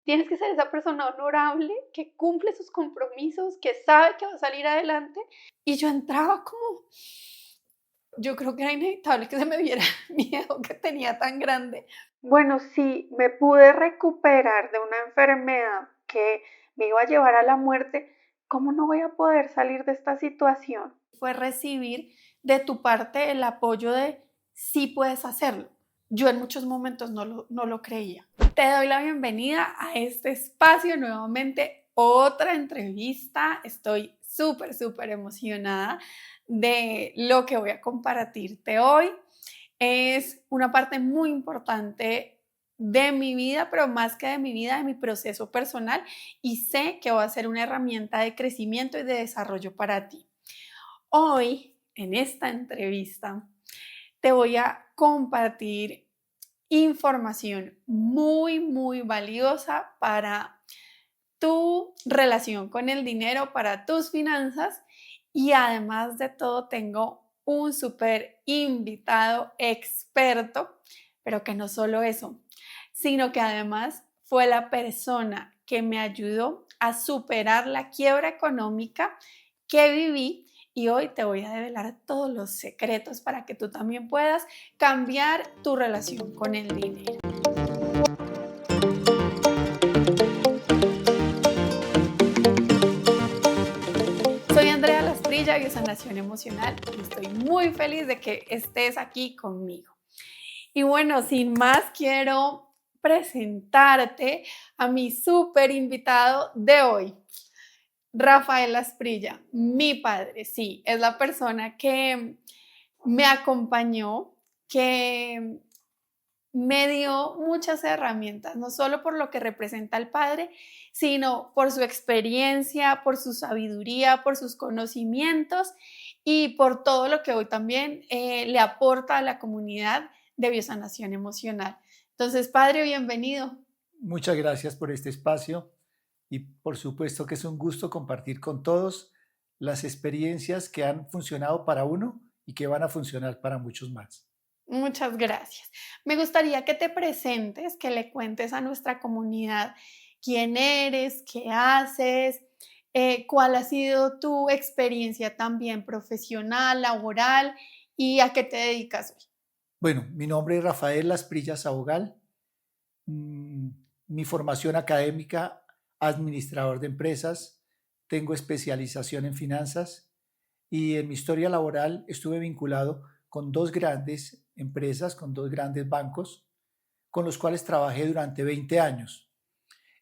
tienes que ser esa persona honorable que cumple sus compromisos, que sabe que va a salir adelante. Y yo entraba como, yo creo que era inevitable que se me viera el miedo que tenía tan grande. Bueno, sí, me pude recuperar de una enfermedad que me iba a llevar a la muerte. ¿Cómo no voy a poder salir de esta situación? Fue recibir de tu parte el apoyo de sí puedes hacerlo. Yo en muchos momentos no lo creía. Te doy la bienvenida a este espacio nuevamente, otra entrevista. Estoy súper emocionada de lo que voy a compartirte hoy. Es una parte muy importante de mi vida, pero más que de mi vida, de mi proceso personal, y sé que va a ser una herramienta de crecimiento y de desarrollo para ti. Hoy, en esta entrevista, te voy a compartir información muy valiosa para tu relación con el dinero, para tus finanzas, y además de todo tengo un súper invitado experto, pero que no solo eso, sino que además fue la persona que me ayudó a superar la quiebra económica que viví, y hoy te voy a develar todos los secretos para que tú también puedas cambiar tu relación con el dinero. Soy Andrea Lasprilla de Sanación Emocional y estoy muy feliz de que estés aquí conmigo. Y bueno, sin más, quiero presentarte a mi súper invitado de hoy, Rafael Lasprilla, mi padre. Sí, es la persona que me acompañó, que me dio muchas herramientas, no solo por lo que representa el padre, sino por su experiencia, por su sabiduría, por sus conocimientos y por todo lo que hoy también le aporta a la comunidad de biosanación emocional. Entonces, padre, bienvenido. Muchas gracias por este espacio y por supuesto que es un gusto compartir con todos las experiencias que han funcionado para uno y que van a funcionar para muchos más. Muchas gracias. Me gustaría que te presentes, que le cuentes a nuestra comunidad quién eres, qué haces, cuál ha sido tu experiencia también profesional, laboral y a qué te dedicas hoy. Bueno, mi nombre es Rafael Lasprilla Sabogal. Mm, Mi formación académica, administrador de empresas, tengo especialización en finanzas y en mi historia laboral estuve vinculado con dos grandes empresas, con dos grandes bancos, con los cuales trabajé durante 20 años.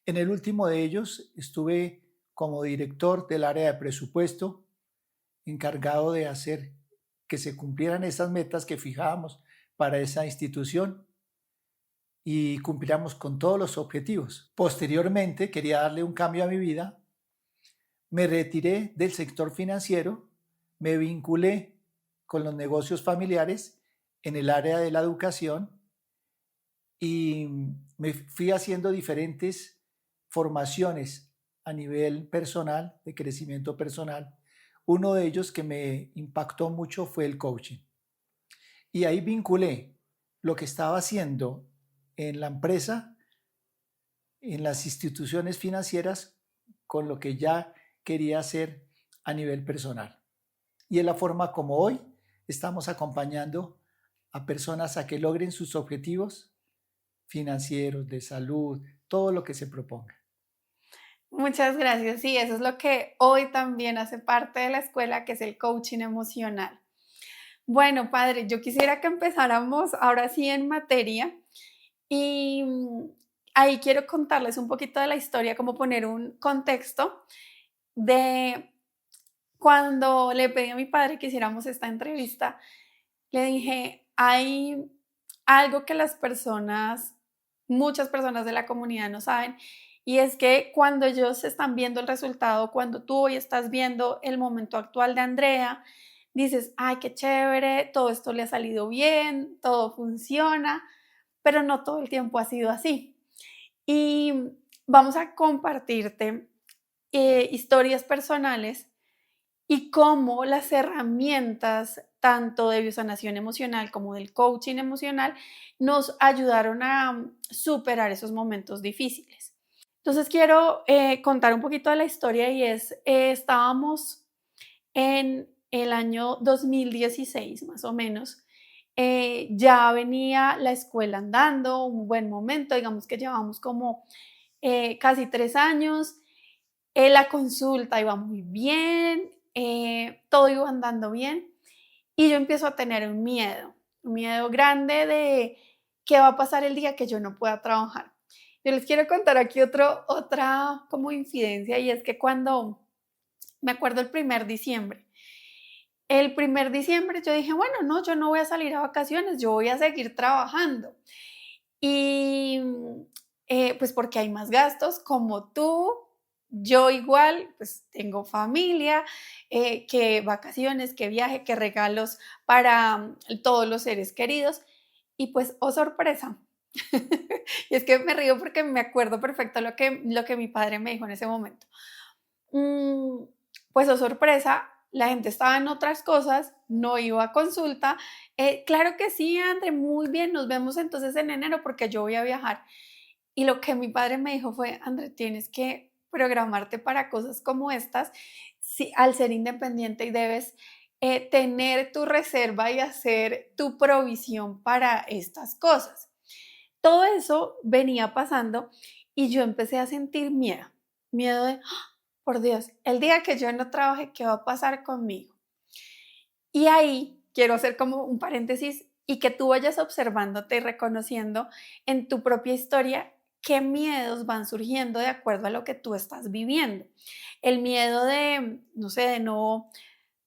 En el último de ellos estuve como director del área de presupuesto, encargado de hacer que se cumplieran esas metas que fijábamos para esa institución y cumpliéramos con todos los objetivos. Posteriormente quería darle un cambio a mi vida, me retiré del sector financiero, me vinculé con los negocios familiares en el área de la educación y me fui haciendo diferentes formaciones a nivel personal, de crecimiento personal. Uno de ellos que me impactó mucho fue el coaching. Y ahí vinculé lo que estaba haciendo en la empresa, en las instituciones financieras, con lo que ya quería hacer a nivel personal. Y es la forma como hoy estamos acompañando a personas a que logren sus objetivos financieros, de salud, todo lo que se proponga. Muchas gracias. Sí, eso es lo que hoy también hace parte de la escuela, que es el coaching emocional. Bueno, padre, yo quisiera que empezáramos ahora sí en materia. Y ahí quiero contarles un poquito de la historia, como poner un contexto de cuando le pedí a mi padre que hiciéramos esta entrevista. Le dije, hay algo que muchas personas de la comunidad no saben, y es que cuando ellos están viendo el resultado, cuando tú hoy estás viendo el momento actual de Andrea, dices, ay, qué chévere, todo esto le ha salido bien, todo funciona, pero no todo el tiempo ha sido así. Y vamos a compartirte historias personales y cómo las herramientas tanto de biosanación emocional como del coaching emocional nos ayudaron a superar esos momentos difíciles. Entonces quiero contar un poquito de la historia y es, estábamos en el año 2016 más o menos. Ya venía la escuela andando, un buen momento, digamos que llevamos como casi 3 años. La consulta iba muy bien, todo iba andando bien y yo empiezo a tener un miedo grande de qué va a pasar el día que yo no pueda trabajar. Yo les quiero contar aquí otra como infidencia y es que cuando me acuerdo el primer diciembre yo dije, bueno, no, yo no voy a salir a vacaciones, yo voy a seguir trabajando. Y pues porque hay más gastos, como tú, yo igual, pues tengo familia, que vacaciones, que viaje, que regalos para todos los seres queridos. Y pues, oh sorpresa. Y es que me río porque me acuerdo perfecto lo que mi padre me dijo en ese momento. Mm, pues, oh sorpresa, la gente estaba en otras cosas, no iba a consulta. Claro que sí, André, muy bien, nos vemos entonces en enero porque yo voy a viajar. Y lo que mi padre me dijo fue, André, tienes que programarte para cosas como estas, si, al ser independiente y debes tener tu reserva y hacer tu provisión para estas cosas. Todo eso venía pasando y yo empecé a sentir miedo, miedo de, por Dios, el día que yo no trabaje, ¿qué va a pasar conmigo? Y ahí quiero hacer como un paréntesis y que tú vayas observándote y reconociendo en tu propia historia qué miedos van surgiendo de acuerdo a lo que tú estás viviendo. El miedo de, no sé, de no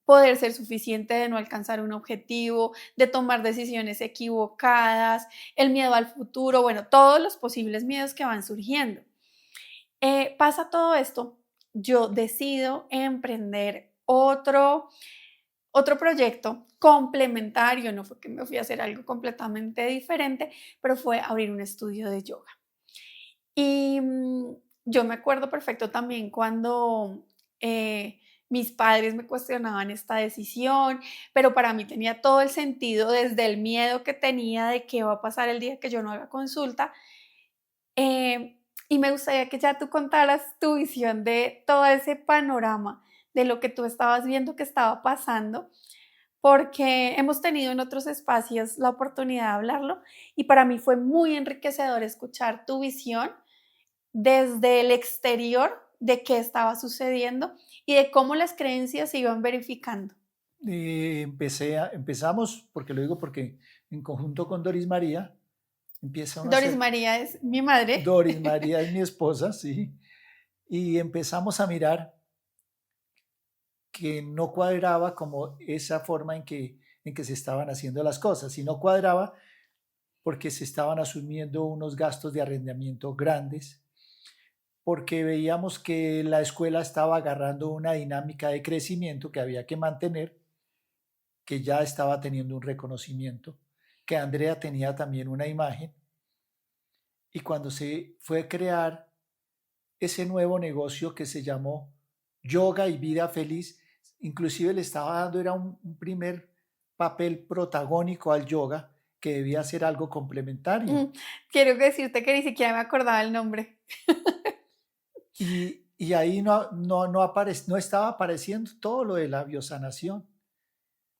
poder ser suficiente, de no alcanzar un objetivo, de tomar decisiones equivocadas, el miedo al futuro, bueno, todos los posibles miedos que van surgiendo. Pasa todo esto, yo decido emprender otro proyecto complementario, no fue que me fui a hacer algo completamente diferente, pero fue abrir un estudio de yoga. Y yo me acuerdo perfecto también cuando mis padres me cuestionaban esta decisión, pero para mí tenía todo el sentido desde el miedo que tenía de qué va a pasar el día que yo no haga consulta. Eh, y me gustaría que ya tú contaras tu visión de todo ese panorama, de lo que tú estabas viendo que estaba pasando, porque hemos tenido en otros espacios la oportunidad de hablarlo y para mí fue muy enriquecedor escuchar tu visión desde el exterior de qué estaba sucediendo y de cómo las creencias se iban verificando. Empezamos, porque lo digo porque en conjunto con Doris María, empieza uno a Doris hacer, María es mi madre. Doris María es mi esposa, sí, y empezamos a mirar que no cuadraba como esa forma en que se estaban haciendo las cosas, y no cuadraba porque se estaban asumiendo unos gastos de arrendamiento grandes, porque veíamos que la escuela estaba agarrando una dinámica de crecimiento que había que mantener, que ya estaba teniendo un reconocimiento, que Andrea tenía también una imagen, y cuando se fue a crear ese nuevo negocio que se llamó Yoga y Vida Feliz, inclusive le estaba dando, era un primer papel protagónico al yoga, que debía ser algo complementario. Mm, quiero decirte que ni siquiera me acordaba el nombre. Y ahí no estaba apareciendo todo lo de la biosanación,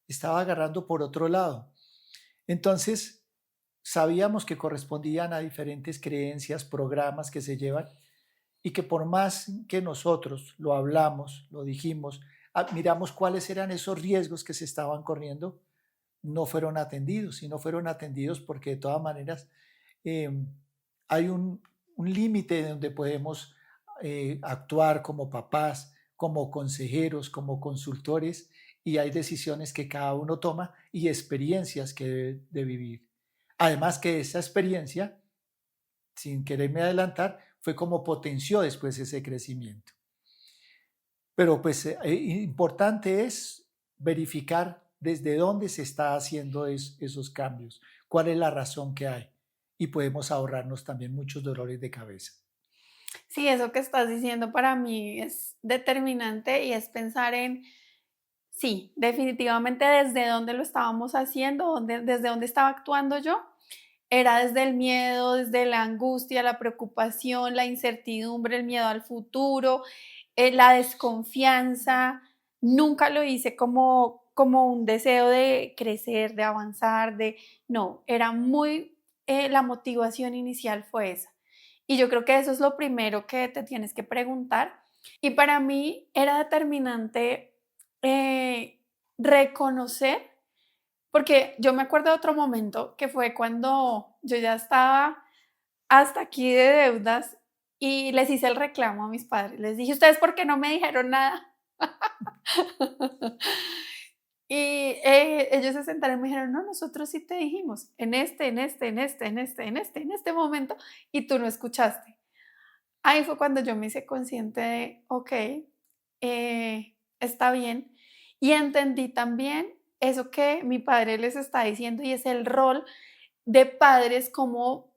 estaba agarrando por otro lado. Entonces, sabíamos que correspondían a diferentes creencias, programas que se llevan, y que por más que nosotros lo hablamos, lo dijimos, miramos cuáles eran esos riesgos que se estaban corriendo, no fueron atendidos, y no fueron atendidos porque de todas maneras eh, hay un límite donde podemos actuar como papás, como consejeros, como consultores, y hay decisiones que cada uno toma y experiencias que debe de vivir. Además que esa experiencia, sin quererme adelantar, fue como potenció después ese crecimiento. Pero pues importante es verificar desde dónde se está haciendo esos cambios, cuál es la razón que hay, y podemos ahorrarnos también muchos dolores de cabeza. Sí, eso que estás diciendo para mí es determinante y es pensar en, sí, definitivamente desde dónde lo estábamos haciendo, desde dónde estaba actuando yo. era desde el miedo, desde la angustia, la preocupación, la incertidumbre, el miedo al futuro, la desconfianza. Nunca lo hice como un deseo de crecer, de avanzar, no, era muy, la motivación inicial fue esa. Y yo creo que eso es lo primero que te tienes que preguntar. Y para mí era determinante reconocer, porque yo me acuerdo de otro momento que fue cuando yo ya estaba hasta aquí de deudas y les hice el reclamo a mis padres. Les dije, ¿ustedes por qué no me dijeron nada? Y ellos se sentaron y me dijeron, no, nosotros sí te dijimos, en este momento, y tú no escuchaste. Ahí fue cuando yo me hice consciente de, ok, está bien. Y entendí también eso que mi padre les está diciendo y es el rol de padres, como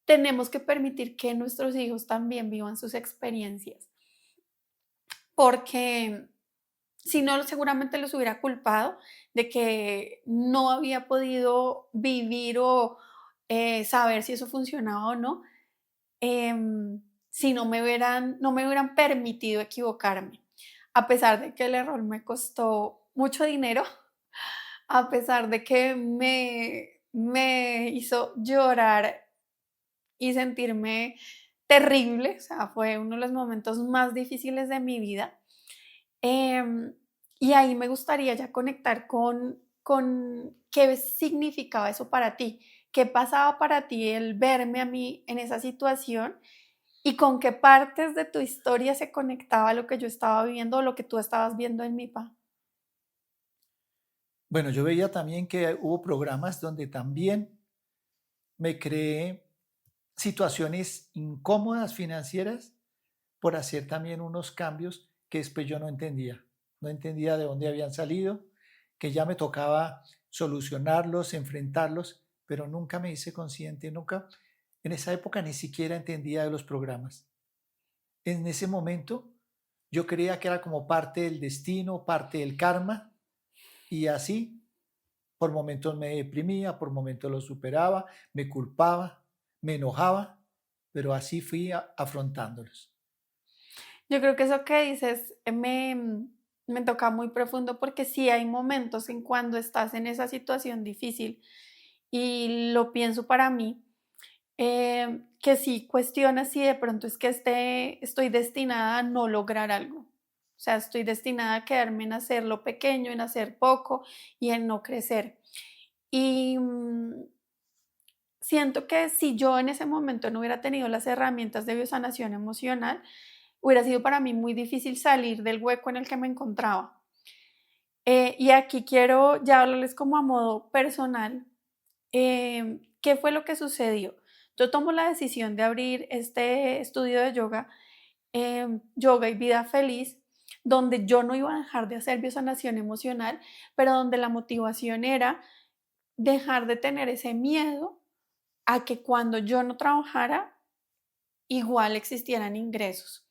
tenemos que permitir que nuestros hijos también vivan sus experiencias. Porque si no, seguramente los hubiera culpado de que no había podido vivir o saber si eso funcionaba o no, si no me hubieran permitido equivocarme. A pesar de que el error me costó mucho dinero, a pesar de que me hizo llorar y sentirme terrible, o sea, fue uno de los momentos más difíciles de mi vida. Em, y ahí me gustaría ya conectar con qué significaba eso para ti, qué pasaba para ti el verme a mí en esa situación y con qué partes de tu historia se conectaba lo que yo estaba viviendo o lo que tú estabas viendo en mi pa. Bueno, yo veía también que hubo programas donde también me creé situaciones incómodas financieras por hacer también unos cambios que después yo no entendía. No entendía de dónde habían salido, que ya me tocaba solucionarlos, enfrentarlos, pero nunca me hice consciente, nunca, en esa época ni siquiera entendía de los programas. En ese momento yo creía que era como parte del destino, parte del karma, y así por momentos me deprimía, por momentos lo superaba, me culpaba, me enojaba, pero así fui afrontándolos. Yo creo que eso que dices me toca muy profundo porque sí hay momentos en cuando estás en esa situación difícil y lo pienso para mí, que sí cuestionas si de pronto es que estoy destinada a no lograr algo. O sea, estoy destinada a quedarme en hacerlo pequeño, en hacer poco y en no crecer. Y siento que si yo en ese momento no hubiera tenido las herramientas de biosanación emocional, hubiera sido para mí muy difícil salir del hueco en el que me encontraba. Y aquí quiero ya hablarles como a modo personal, qué fue lo que sucedió. Yo tomo la decisión de abrir este estudio de yoga, Yoga y Vida Feliz, donde yo no iba a dejar de hacer biosanación emocional, pero donde la motivación era dejar de tener ese miedo a que cuando yo no trabajara, igual existieran ingresos.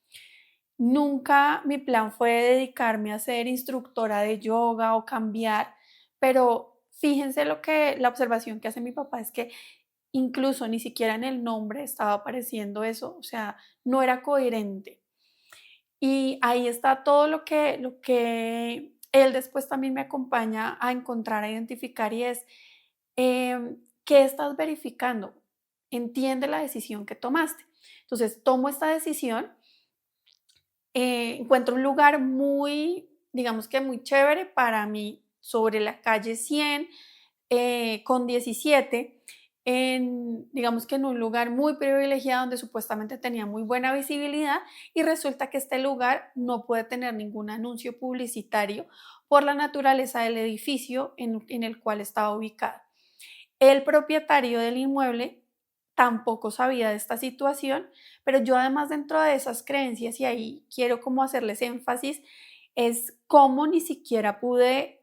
Nunca mi plan fue dedicarme a ser instructora de yoga o cambiar, pero fíjense la observación que hace mi papá es que incluso ni siquiera en el nombre estaba apareciendo eso, o sea, no era coherente. Y ahí está todo lo que él después también me acompaña a encontrar, a identificar y es, ¿qué estás verificando? Entiende la decisión que tomaste. Entonces, tomo esta decisión, encuentro un lugar muy, digamos que muy chévere para mí, sobre la calle 100 con 17, digamos que en un lugar muy privilegiado donde supuestamente tenía muy buena visibilidad y resulta que este lugar no puede tener ningún anuncio publicitario por la naturaleza del edificio en el cual estaba ubicado. El propietario del inmueble tampoco sabía de esta situación, pero yo además dentro de esas creencias, y ahí quiero como hacerles énfasis, es cómo ni siquiera pude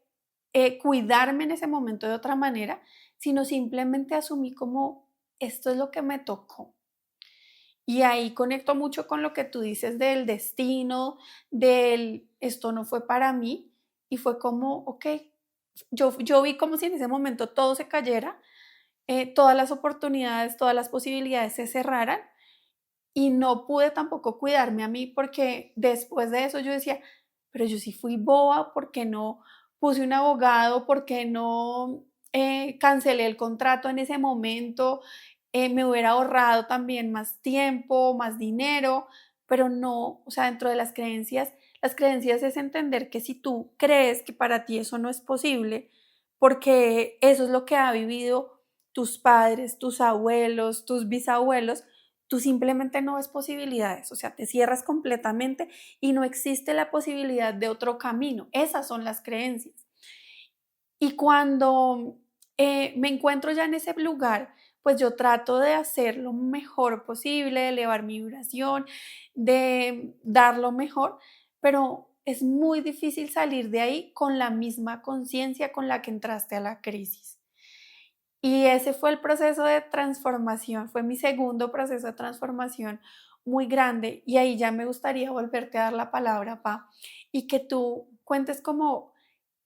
cuidarme en ese momento de otra manera, sino simplemente asumí como esto es lo que me tocó. Y ahí conecto mucho con lo que tú dices del destino, del esto no fue para mí, y fue como, ok, yo vi como si en ese momento todo se cayera todas las oportunidades, todas las posibilidades se cerraran y no pude tampoco cuidarme a mí porque después de eso yo decía, pero yo sí fui boba, ¿por qué no puse un abogado? ¿Por qué no cancelé el contrato en ese momento? Me hubiera ahorrado también más tiempo, más dinero, pero no, o sea, dentro de las creencias es entender que si tú crees que para ti eso no es posible, porque eso es lo que ha vivido tus padres, tus abuelos, tus bisabuelos, tú simplemente no ves posibilidades, o sea, te cierras completamente y no existe la posibilidad de otro camino. Esas son las creencias. Y cuando me encuentro ya en ese lugar, pues yo trato de hacer lo mejor posible, de elevar mi vibración, de dar lo mejor, pero es muy difícil salir de ahí con la misma conciencia con la que entraste a la crisis. Y ese fue el proceso de transformación, fue mi segundo proceso de transformación muy grande y ahí ya me gustaría volverte a dar la palabra, Pa, y que tú cuentes como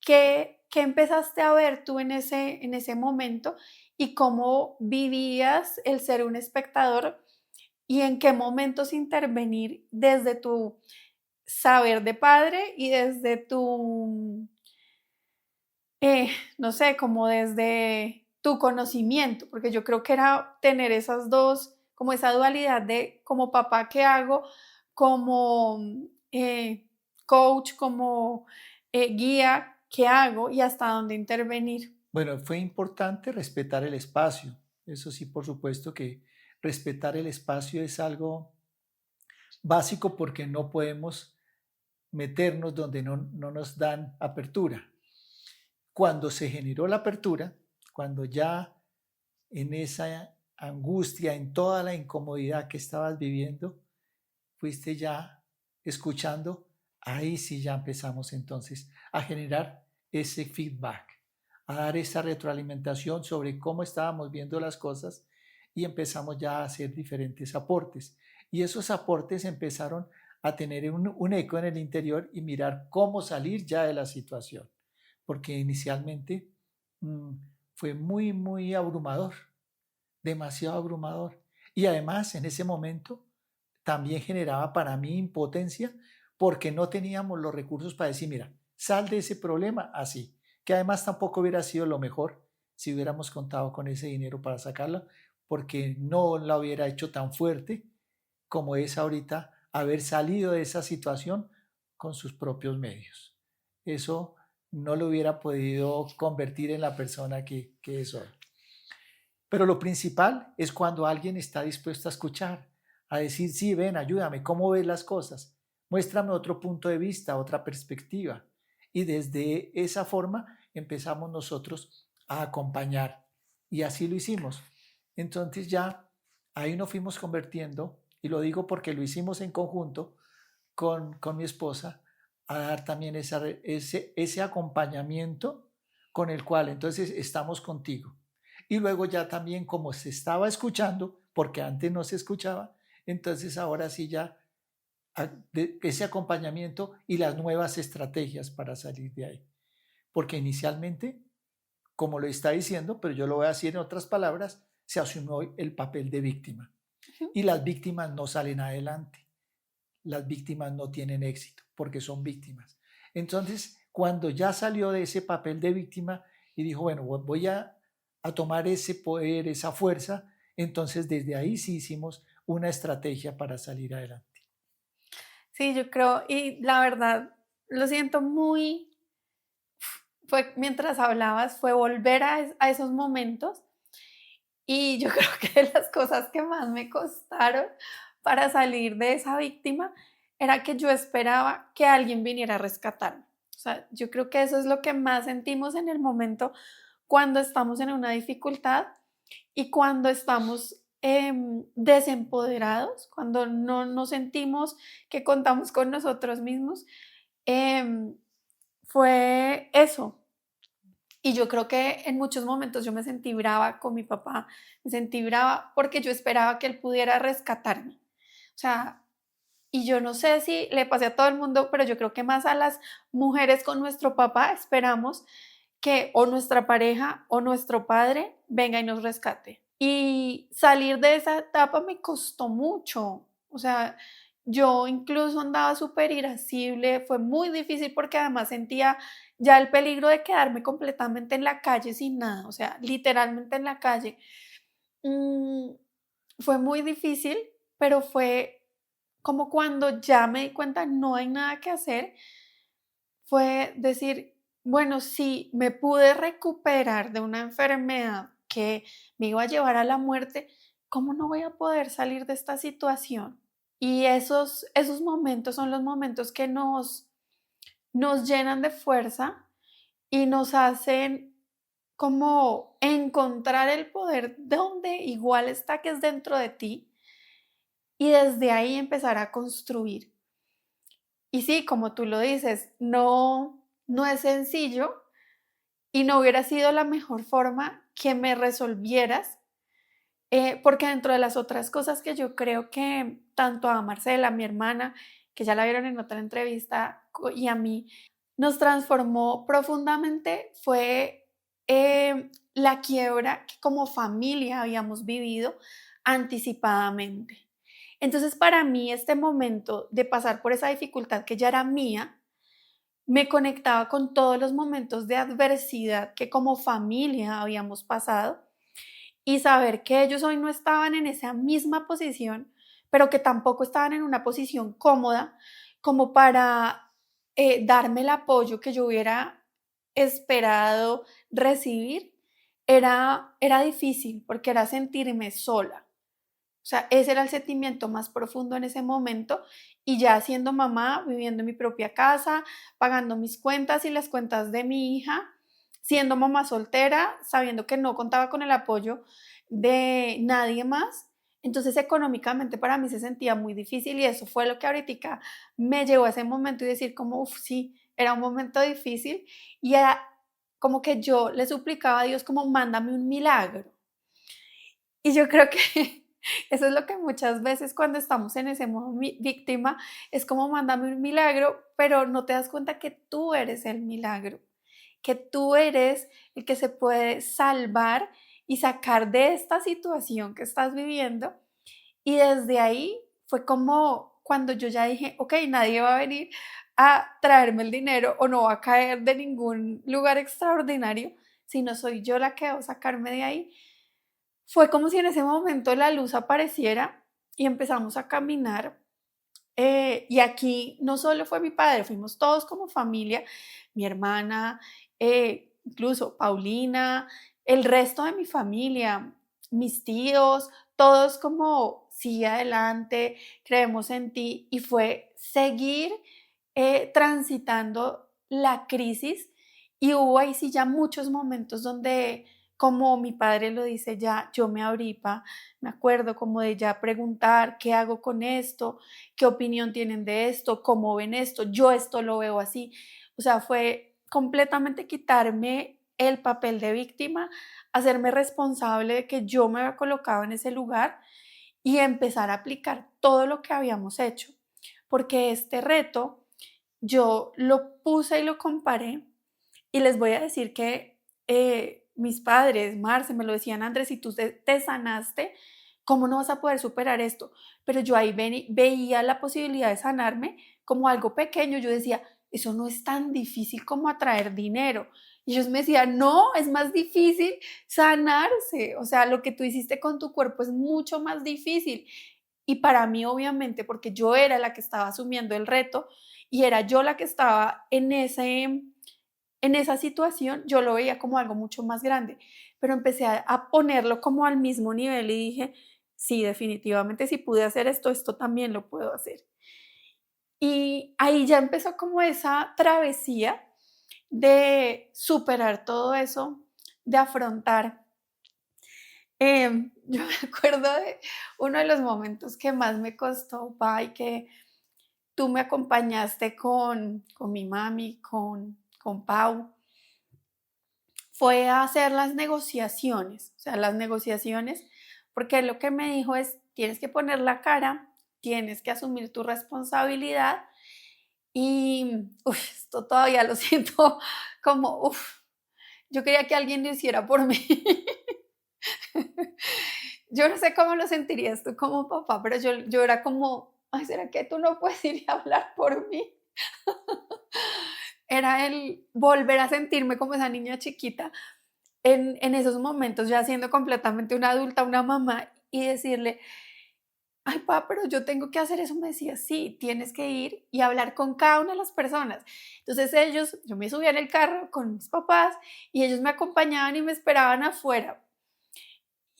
qué empezaste a ver tú en ese momento y cómo vivías el ser un espectador y en qué momentos intervenir desde tu saber de padre y desde tu no sé, como desde tu conocimiento, porque yo creo que era tener esas dos, como esa dualidad de como papá, ¿qué hago? Como coach, como guía, ¿qué hago? Y hasta dónde intervenir. Bueno, fue importante respetar el espacio. Eso sí, por supuesto que respetar el espacio es algo básico porque no podemos meternos donde no nos dan apertura. Cuando se generó la apertura, cuando ya en esa angustia, en toda la incomodidad que estabas viviendo, fuiste ya escuchando, ahí sí ya empezamos entonces a generar ese feedback, a dar esa retroalimentación sobre cómo estábamos viendo las cosas y empezamos ya a hacer diferentes aportes. Y esos aportes empezaron a tener un eco en el interior y mirar cómo salir ya de la situación, porque inicialmente mmm, fue muy abrumador, demasiado abrumador. Y además en ese momento también generaba para mí impotencia porque no teníamos los recursos para decir, mira, sal de ese problema así, que además tampoco hubiera sido lo mejor si hubiéramos contado con ese dinero para sacarlo, porque no la hubiera hecho tan fuerte como es ahorita haber salido de esa situación con sus propios medios. Eso no lo hubiera podido convertir en la persona que es hoy. Pero lo principal es cuando alguien está dispuesto a escuchar, a decir, sí, ven, ayúdame, ¿cómo ves las cosas? Muéstrame otro punto de vista, otra perspectiva. Y desde esa forma empezamos nosotros a acompañar. Y así lo hicimos. Entonces ya ahí nos fuimos convirtiendo, y lo digo porque lo hicimos en conjunto con mi esposa, a dar también ese acompañamiento con el cual entonces estamos contigo. Y luego ya también como se estaba escuchando, porque antes no se escuchaba, entonces ahora sí ya ese acompañamiento y las nuevas estrategias para salir de ahí. Porque inicialmente, como lo está diciendo, pero yo lo voy a decir en otras palabras, se asumió el papel de víctima. Y las víctimas no salen adelante. Las víctimas no tienen éxito porque son víctimas. Entonces, cuando ya salió de ese papel de víctima y dijo, bueno, voy a tomar ese poder, esa fuerza, entonces desde ahí sí hicimos una estrategia para salir adelante. Sí, yo creo, y la verdad, lo siento muy, fue mientras hablabas, fue volver a esos momentos. Y yo creo que de las cosas que más me costaron para salir de esa víctima era que yo esperaba que alguien viniera a rescatarme. O sea, yo creo que eso es lo que más sentimos en el momento cuando estamos en una dificultad y cuando estamos desempoderados, cuando no nos sentimos que contamos con nosotros mismos. em, Fue eso, y yo creo que en muchos momentos yo me sentí brava con mi papá, me sentí brava porque yo esperaba que él pudiera rescatarme. O sea, y yo no sé si le pase a todo el mundo, pero yo creo que más a las mujeres con nuestro papá esperamos que o nuestra pareja o nuestro padre venga y nos rescate. Y salir de esa etapa me costó mucho. O sea, yo incluso andaba súper irascible, fue muy difícil porque además sentía ya el peligro de quedarme completamente en la calle sin nada, o sea, literalmente en la calle. Mm, Fue muy difícil, pero fue como cuando ya me di cuenta no hay nada que hacer, fue decir, bueno, si me pude recuperar de una enfermedad que me iba a llevar a la muerte, ¿cómo no voy a poder salir de esta situación? Y esos momentos son los momentos que nos llenan de fuerza y nos hacen como encontrar el poder donde igual está, que es dentro de ti, y desde ahí empezar a construir. Y sí, como tú lo dices, no es sencillo y no hubiera sido la mejor forma que me resolvieras, porque dentro de las otras cosas que yo creo que tanto a Marcela, mi hermana, que ya la vieron en otra entrevista, y a mí, nos transformó profundamente fue la quiebra que como familia habíamos vivido anticipadamente. Entonces, para mí, este momento de pasar por esa dificultad que ya era mía, me conectaba con todos los momentos de adversidad que como familia habíamos pasado y saber que ellos hoy no estaban en esa misma posición, pero que tampoco estaban en una posición cómoda como para darme el apoyo que yo hubiera esperado recibir, era difícil porque era sentirme sola. O sea, ese era el sentimiento más profundo en ese momento y ya siendo mamá, viviendo en mi propia casa, pagando mis cuentas y las cuentas de mi hija, siendo mamá soltera, sabiendo que no contaba con el apoyo de nadie más. Entonces económicamente para mí se sentía muy difícil y eso fue lo que ahorita me llevó a ese momento y decir como, uff, sí, era un momento difícil y era como que yo le suplicaba a Dios como, mándame un milagro. Y yo creo que eso es lo que muchas veces cuando estamos en ese modo víctima, es como mándame un milagro, pero no te das cuenta que tú eres el milagro, que tú eres el que se puede salvar y sacar de esta situación que estás viviendo. Y desde ahí fue como cuando yo ya dije, ok, nadie va a venir a traerme el dinero o no va a caer de ningún lugar extraordinario, sino soy yo la que va a sacarme de ahí. Fue como si en ese momento la luz apareciera y empezamos a caminar. Y aquí no solo fue mi padre, fuimos todos como familia, mi hermana, incluso Paulina, el resto de mi familia, mis tíos, todos como, sigue adelante, creemos en ti. Y fue seguir transitando la crisis y hubo ahí sí ya muchos momentos donde, como mi padre lo dice, ya yo me abrí, me acuerdo como de ya preguntar qué hago con esto, qué opinión tienen de esto, cómo ven esto, yo esto lo veo así. O sea, fue completamente quitarme el papel de víctima, hacerme responsable de que yo me había colocado en ese lugar y empezar a aplicar todo lo que habíamos hecho. Porque este reto yo lo puse y lo comparé y les voy a decir que mis padres, Marce, me lo decían, Andrés, si tú te sanaste, ¿cómo no vas a poder superar esto? Pero yo ahí veía la posibilidad de sanarme como algo pequeño. Yo decía, eso no es tan difícil como atraer dinero. Y ellos me decían, no, es más difícil sanarse. O sea, lo que tú hiciste con tu cuerpo es mucho más difícil. Y para mí, obviamente, porque yo era la que estaba asumiendo el reto y era yo la que estaba en esa situación, yo lo veía como algo mucho más grande, pero empecé a ponerlo como al mismo nivel y dije, sí, definitivamente si pude hacer esto, esto también lo puedo hacer. Y ahí ya empezó como esa travesía de superar todo eso, de afrontar. Yo me acuerdo de uno de los momentos que más me costó, Pa, y que tú me acompañaste con mi mami, con Pau, fue a hacer las negociaciones, o sea, las negociaciones, porque él lo que me dijo es, tienes que poner la cara, tienes que asumir tu responsabilidad y esto todavía lo siento como, Yo quería que alguien lo hiciera por mí. Yo no sé cómo lo sentirías tú como papá, pero yo era como, ay, ¿será que tú no puedes ir a hablar por mí? Era el volver a sentirme como esa niña chiquita en esos momentos, ya siendo completamente una adulta, una mamá, y decirle, ay, pa, pero yo tengo que hacer eso. Me decía, sí, tienes que ir y hablar con cada una de las personas. Entonces yo me subía en el carro con mis papás y ellos me acompañaban y me esperaban afuera.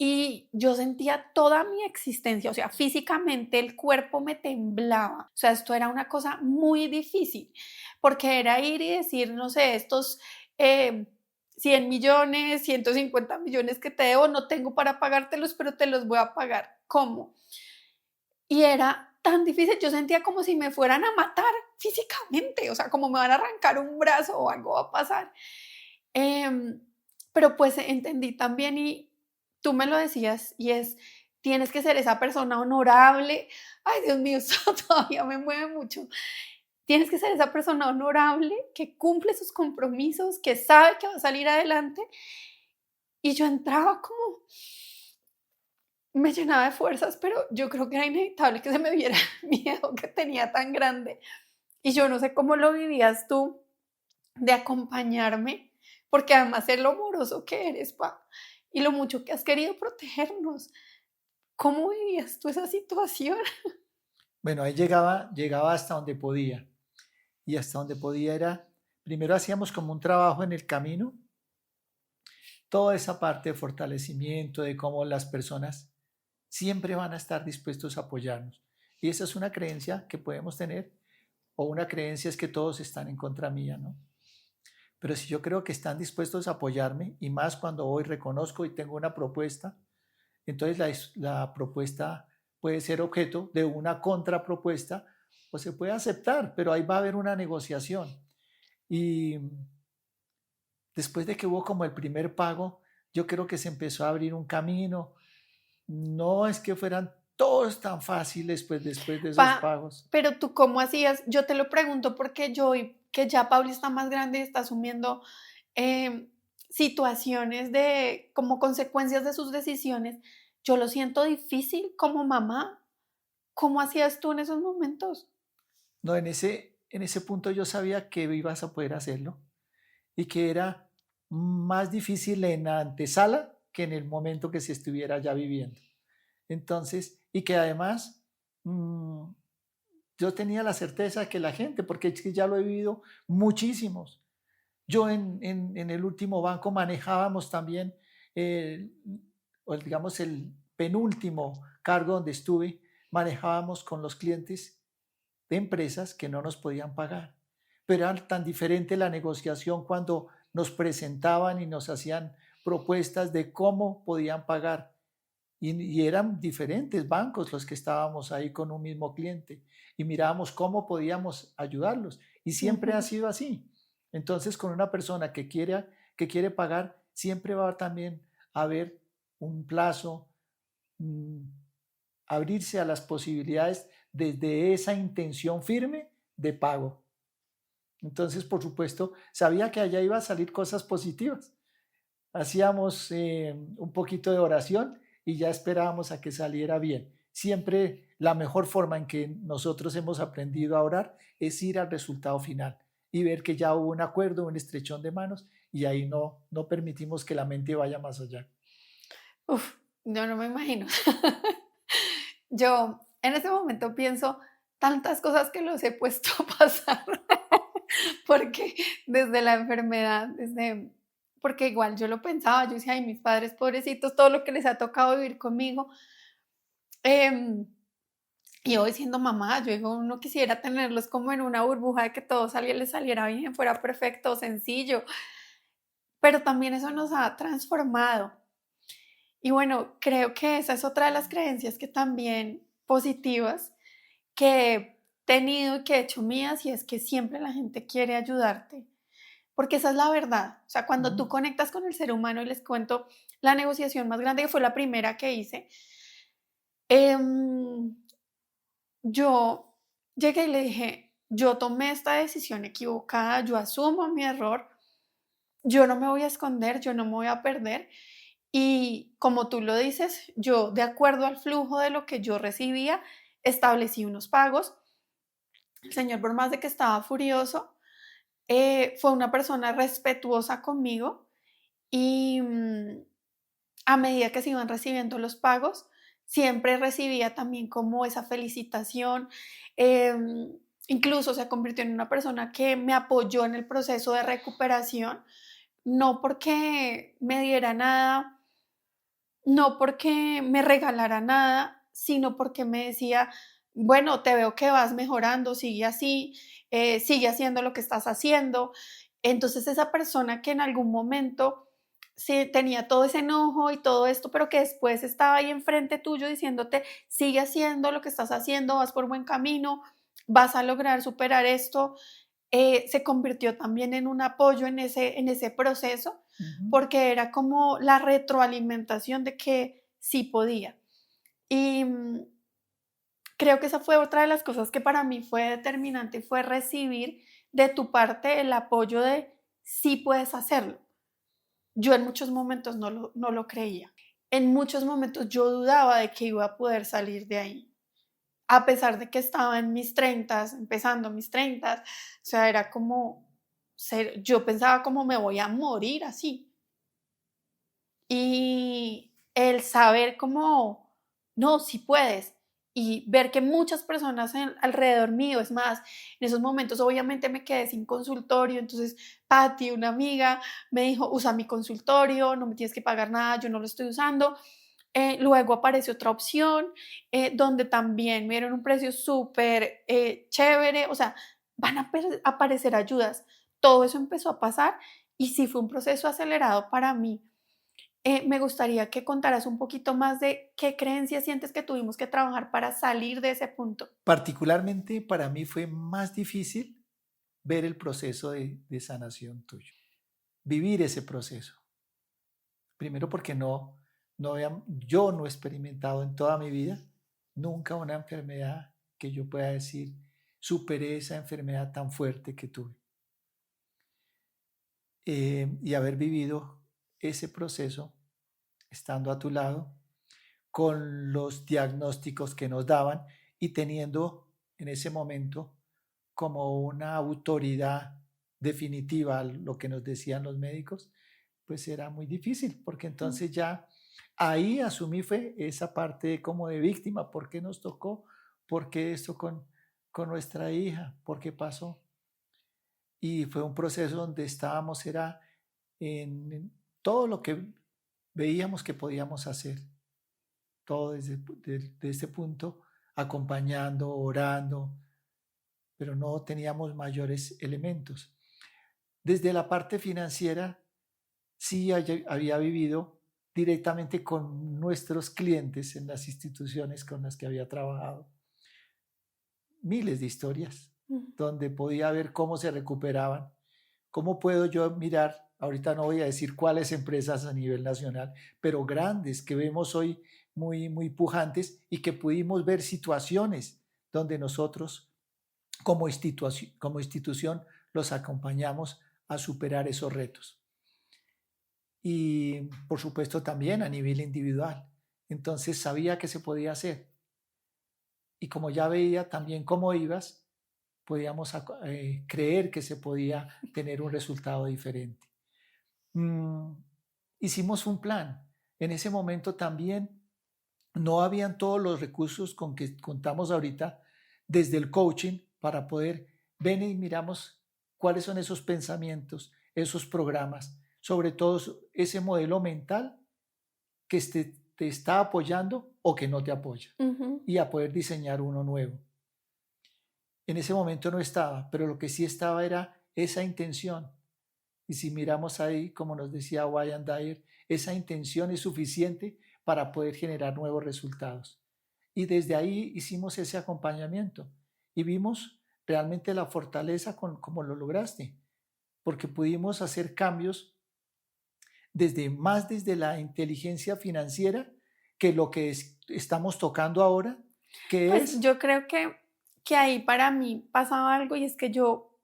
Y yo sentía toda mi existencia, o sea, físicamente el cuerpo me temblaba. O sea, esto era una cosa muy difícil, porque era ir y decir, no sé, estos 100 millones, 150 millones que te debo, no tengo para pagártelos, pero te los voy a pagar. ¿Cómo? Y era tan difícil, yo sentía como si me fueran a matar físicamente, o sea, como me van a arrancar un brazo o algo va a pasar. Em, pero pues entendí también y tú me lo decías y es, tienes que ser esa persona honorable. Ay, Dios mío, eso todavía me mueve mucho. Tienes que ser esa persona honorable que cumple sus compromisos, que sabe que va a salir adelante. Y yo entraba como, me llenaba de fuerzas, pero yo creo que era inevitable que se me viera el miedo que tenía tan grande. Y yo no sé cómo lo vivías tú de acompañarme, porque además es lo amoroso que eres, pa, y lo mucho que has querido protegernos. ¿Cómo vivías tú esa situación? Bueno, ahí llegaba hasta donde podía. Y hasta donde podía era, primero hacíamos como un trabajo en el camino, toda esa parte de fortalecimiento, de cómo las personas siempre van a estar dispuestos a apoyarnos. Y esa es una creencia que podemos tener, o una creencia es que todos están en contra mía, ¿no? Pero si yo creo que están dispuestos a apoyarme, y más cuando hoy reconozco y tengo una propuesta, entonces la propuesta puede ser objeto de una contrapropuesta o se puede aceptar, pero ahí va a haber una negociación. Y después de que hubo como el primer pago, yo creo que se empezó a abrir un camino. No es que fueran todos tan fáciles, pues después de esos Pa, pagos. pero tú cómo hacías, yo te lo pregunto porque yo hoy que ya Pauli está más grande y está asumiendo em, situaciones de como consecuencias de sus decisiones, yo lo siento difícil como mamá. ¿Cómo hacías tú en esos momentos? No, en ese punto yo sabía que ibas a poder hacerlo y que era más difícil en la antesala que en el momento que se estuviera ya viviendo. Entonces, y que además yo tenía la certeza que la gente, porque es que ya lo he vivido muchísimos. Yo en el último banco manejábamos también, eh, o digamos, el penúltimo cargo donde estuve, manejábamos con los clientes de empresas que no nos podían pagar. Pero era tan diferente la negociación cuando nos presentaban y nos hacían propuestas de cómo podían pagar. Y eran diferentes bancos los que estábamos ahí con un mismo cliente y mirábamos cómo podíamos ayudarlos. Y siempre ha Ujú. sido así. Entonces, con una persona que quiere pagar, siempre va también a haber un plazo, mm, abrirse a las posibilidades desde esa intención firme de pago. Entonces, por supuesto, sabía que allá iba a salir cosas positivas. Hacíamos un poquito de oración y ya esperábamos a que saliera bien. Siempre la mejor forma en que nosotros hemos aprendido a orar es ir al resultado final y ver que ya hubo un acuerdo, un estrechón de manos y ahí no permitimos que la mente vaya más allá. Uf, yo no me imagino. Yo en ese momento pienso tantas cosas que los he puesto a pasar, porque desde la enfermedad, porque igual yo lo pensaba, yo decía, ay, mis padres pobrecitos, todo lo que les ha tocado vivir conmigo. Em, y hoy siendo mamá, yo digo, uno quisiera tenerlos como en una burbuja de que todo les saliera bien, fuera perfecto, sencillo, pero también eso nos ha transformado. Y bueno, creo que esa es otra de las creencias que también positivas que he tenido y que he hecho mías y es que siempre la gente quiere ayudarte, porque esa es la verdad. O sea, cuando Ujú. tú conectas con el ser humano y les cuento la negociación más grande que fue la primera que hice, em, yo llegué y le dije, yo tomé esta decisión equivocada, yo asumo mi error, yo no me voy a esconder, yo no me voy a perder. Y como tú lo dices, yo de acuerdo al flujo de lo que yo recibía, establecí unos pagos. El señor, por más de que estaba furioso, fue una persona respetuosa conmigo y a medida que se iban recibiendo los pagos, siempre recibía también como esa felicitación. em, Incluso se convirtió en una persona que me apoyó en el proceso de recuperación, no porque me diera nada, no porque me regalara nada, sino porque me decía, bueno, te veo que vas mejorando, sigue así, sigue haciendo lo que estás haciendo. Entonces esa persona que en algún momento sí tenía todo ese enojo y todo esto, pero que después estaba ahí enfrente tuyo diciéndote, sigue haciendo lo que estás haciendo, vas por buen camino, vas a lograr superar esto, se convirtió también en un apoyo en ese proceso, Ujú. porque era como la retroalimentación de que sí podía. Y creo que esa fue otra de las cosas que para mí fue determinante, fue recibir de tu parte el apoyo de sí puedes hacerlo. Yo en muchos momentos no lo creía. En muchos momentos yo dudaba de que iba a poder salir de ahí, a pesar de que estaba en mis treintas, empezando mis treintas, o sea, era como, yo pensaba como me voy a morir así. Y el saber como, no, si puedes, y ver que muchas personas alrededor mío, es más, en esos momentos obviamente me quedé sin consultorio, entonces Patti, una amiga, me dijo, usa mi consultorio, no me tienes que pagar nada, yo no lo estoy usando. Luego apareció otra opción donde también me dieron un precio súper chévere, o sea, van a aparecer ayudas. Todo eso empezó a pasar y sí fue un proceso acelerado para mí. Me gustaría que contaras un poquito más de qué creencias sientes que tuvimos que trabajar para salir de ese punto. Particularmente para mí fue más difícil ver el proceso de sanación tuyo, vivir ese proceso. Primero porque yo no he experimentado en toda mi vida nunca una enfermedad que yo pueda decir, superé esa enfermedad tan fuerte que tuve. Y haber vivido ese proceso estando a tu lado, con los diagnósticos que nos daban y teniendo en ese momento como una autoridad definitiva lo que nos decían los médicos, pues era muy difícil, porque Mm. entonces ya ahí asumí fue esa parte como de víctima, ¿por qué nos tocó? ¿Por qué esto con nuestra hija? ¿Por qué pasó? Y fue un proceso donde estábamos, era en todo lo que veíamos que podíamos hacer, todo desde este punto, acompañando, orando, pero no teníamos mayores elementos. Desde la parte financiera, sí había vivido directamente con nuestros clientes en las instituciones con las que había trabajado. Miles de historias Mm. donde podía ver cómo se recuperaban. ¿Cómo puedo yo mirar? Ahorita no voy a decir cuáles empresas a nivel nacional, pero grandes que vemos hoy muy pujantes y que pudimos ver situaciones donde nosotros como institución los acompañamos a superar esos retos. Y por supuesto también a nivel individual. Entonces sabía que se podía hacer. Y como ya veía también cómo ibas, podíamos creer que se podía tener un resultado diferente. Mm, Hicimos un plan. En ese momento también no habían todos los recursos con que contamos ahorita desde el coaching para poder ven y miramos cuáles son esos pensamientos, esos programas, sobre todo ese modelo mental que te está apoyando o que no te apoya Ujú. y a poder diseñar uno nuevo. En ese momento no estaba, pero lo que sí estaba era esa intención. Y si miramos ahí, como nos decía Wayne Dyer, esa intención es suficiente para poder generar nuevos resultados. Y desde ahí hicimos ese acompañamiento y vimos realmente la fortaleza con cómo lo lograste, porque pudimos hacer cambios desde la inteligencia financiera que lo que estamos tocando ahora, que Pues es, yo creo que ahí para mí pasaba algo y es que yo,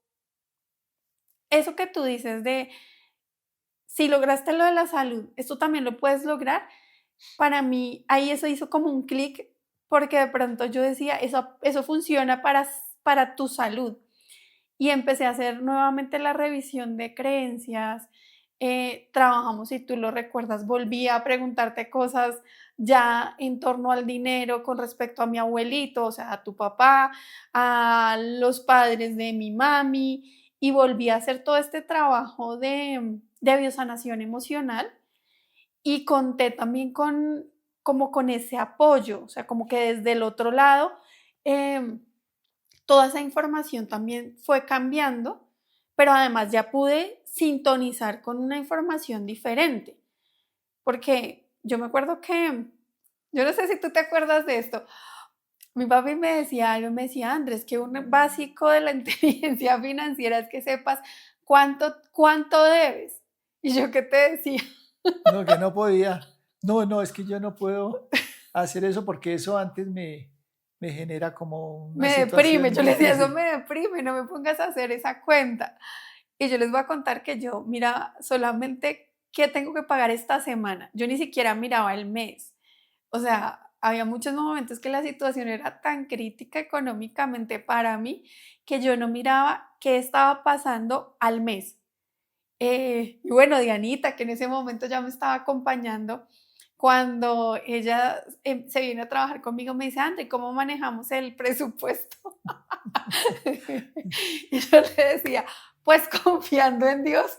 eso que tú dices de si lograste lo de la salud, esto también lo puedes lograr. Para mí, ahí eso hizo como un clic, porque de pronto yo decía, eso funciona para tu salud. Y empecé a hacer nuevamente la revisión de creencias. Trabajamos, si tú lo recuerdas, volví a preguntarte cosas ya en torno al dinero con respecto a mi abuelito, o sea, a tu papá, a los padres de mi mami, y volví a hacer todo este trabajo de biosanación emocional y conté también como con ese apoyo, o sea, como que desde el otro lado, eh, toda esa información también fue cambiando, pero además ya pude sintonizar con una información diferente, porque yo me acuerdo que, yo no sé si tú te acuerdas de esto, mi papi me decía algo, me decía, Andrés, que un básico de la inteligencia financiera es que sepas cuánto debes. Y yo, ¿qué te decía? No, que no podía. No, es que yo no puedo hacer eso porque eso antes me genera como una Me deprime, situación yo le decía, eso difícil. me deprime, no me pongas a hacer esa cuenta. Y yo les voy a contar que yo, mira, solamente qué tengo que pagar esta semana. Yo ni siquiera miraba el mes. O sea, había muchos momentos que la situación era tan crítica económicamente para mí que yo no miraba qué estaba pasando al mes. Y bueno, Dianita, que en ese momento ya me estaba acompañando, cuando ella se viene a trabajar conmigo, me dice, André, ¿cómo manejamos el presupuesto? Y yo le decía, pues confiando en Dios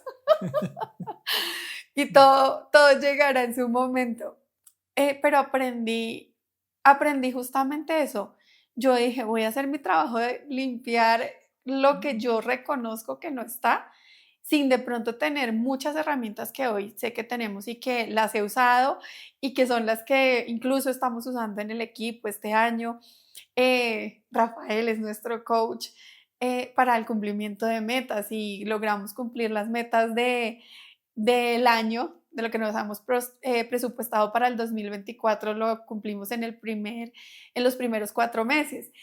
y todo llegará en su momento. Pero aprendí justamente eso. Yo dije, voy a hacer mi trabajo de limpiar lo que yo reconozco que no está, sin de pronto tener muchas herramientas que hoy sé que tenemos y que las he usado y que son las que incluso estamos usando en el equipo este año. Rafael es nuestro coach para el cumplimiento de metas y logramos cumplir las metas del año, de lo que nos hemos presupuestado para el 2024, lo cumplimos en los primeros 4 meses.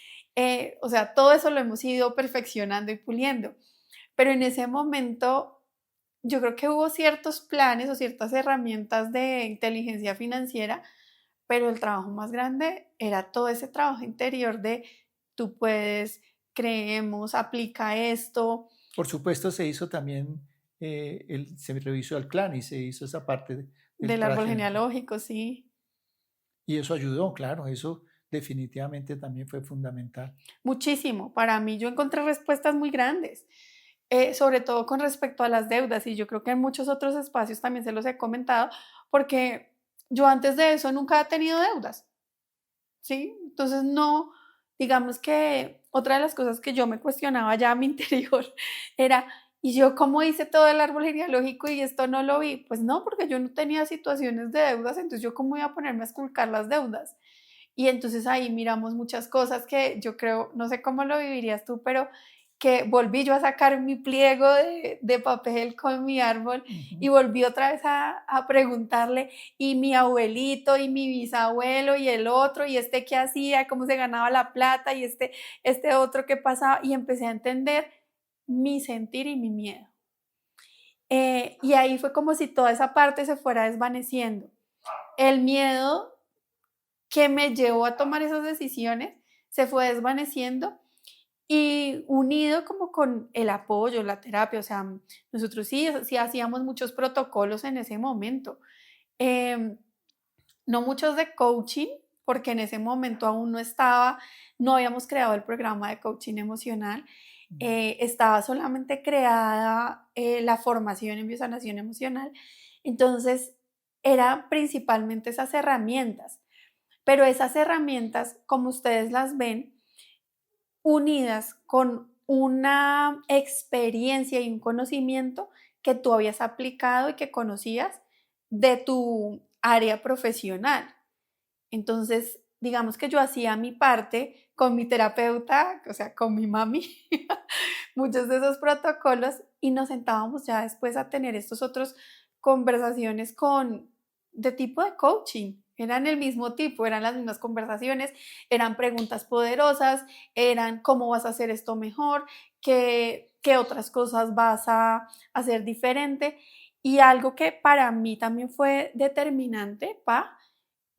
O sea, todo eso lo hemos ido perfeccionando y puliendo. Pero en ese momento yo creo que hubo ciertos planes o ciertas herramientas de inteligencia financiera, pero el trabajo más grande era todo ese trabajo interior de tú puedes, creemos, aplica esto. Por supuesto, se hizo también, se revisó el clan y se hizo esa parte del Del árbol traje. genealógico, sí. Y eso ayudó, claro, eso definitivamente también fue fundamental. Muchísimo. Para mí yo encontré respuestas muy grandes, sobre todo con respecto a las deudas y yo creo que en muchos otros espacios también se los he comentado porque yo antes de eso nunca he tenido deudas, ¿sí? Entonces no, digamos que otra de las cosas que yo me cuestionaba ya a mi interior era, ¿y yo cómo hice todo el árbol genealógico y esto no lo vi? Pues no, porque yo no tenía situaciones de deudas, entonces yo cómo iba a ponerme a esculcar las deudas. Y entonces ahí miramos muchas cosas que yo creo, no sé cómo lo vivirías tú, pero que volví yo a sacar mi pliego de papel con mi árbol y volví otra vez a preguntarle, y mi abuelito y mi bisabuelo y el otro, y este qué hacía, cómo se ganaba la plata, y este otro qué pasaba, y empecé a entender mi sentir y mi miedo. Y ahí fue como si toda esa parte se fuera desvaneciendo. El miedo que me llevó a tomar esas decisiones se fue desvaneciendo y unido como con el apoyo, la terapia, o sea, nosotros sí hacíamos muchos protocolos en ese momento, eh, no muchos de coaching, porque en ese momento aún no habíamos creado el programa de coaching emocional, estaba solamente creada la formación en biosanación emocional, entonces eran principalmente esas herramientas, pero esas herramientas, como ustedes las ven, unidas con una experiencia y un conocimiento que tú habías aplicado y que conocías de tu área profesional. Entonces, digamos que yo hacía mi parte con mi terapeuta, o sea, con mi mami, muchos de esos protocolos y nos sentábamos ya después a tener estos otros conversaciones de tipo de coaching. Eran el mismo tipo, eran las mismas conversaciones, eran preguntas poderosas, eran cómo vas a hacer esto mejor, qué otras cosas vas a hacer diferente. Y algo que para mí también fue determinante,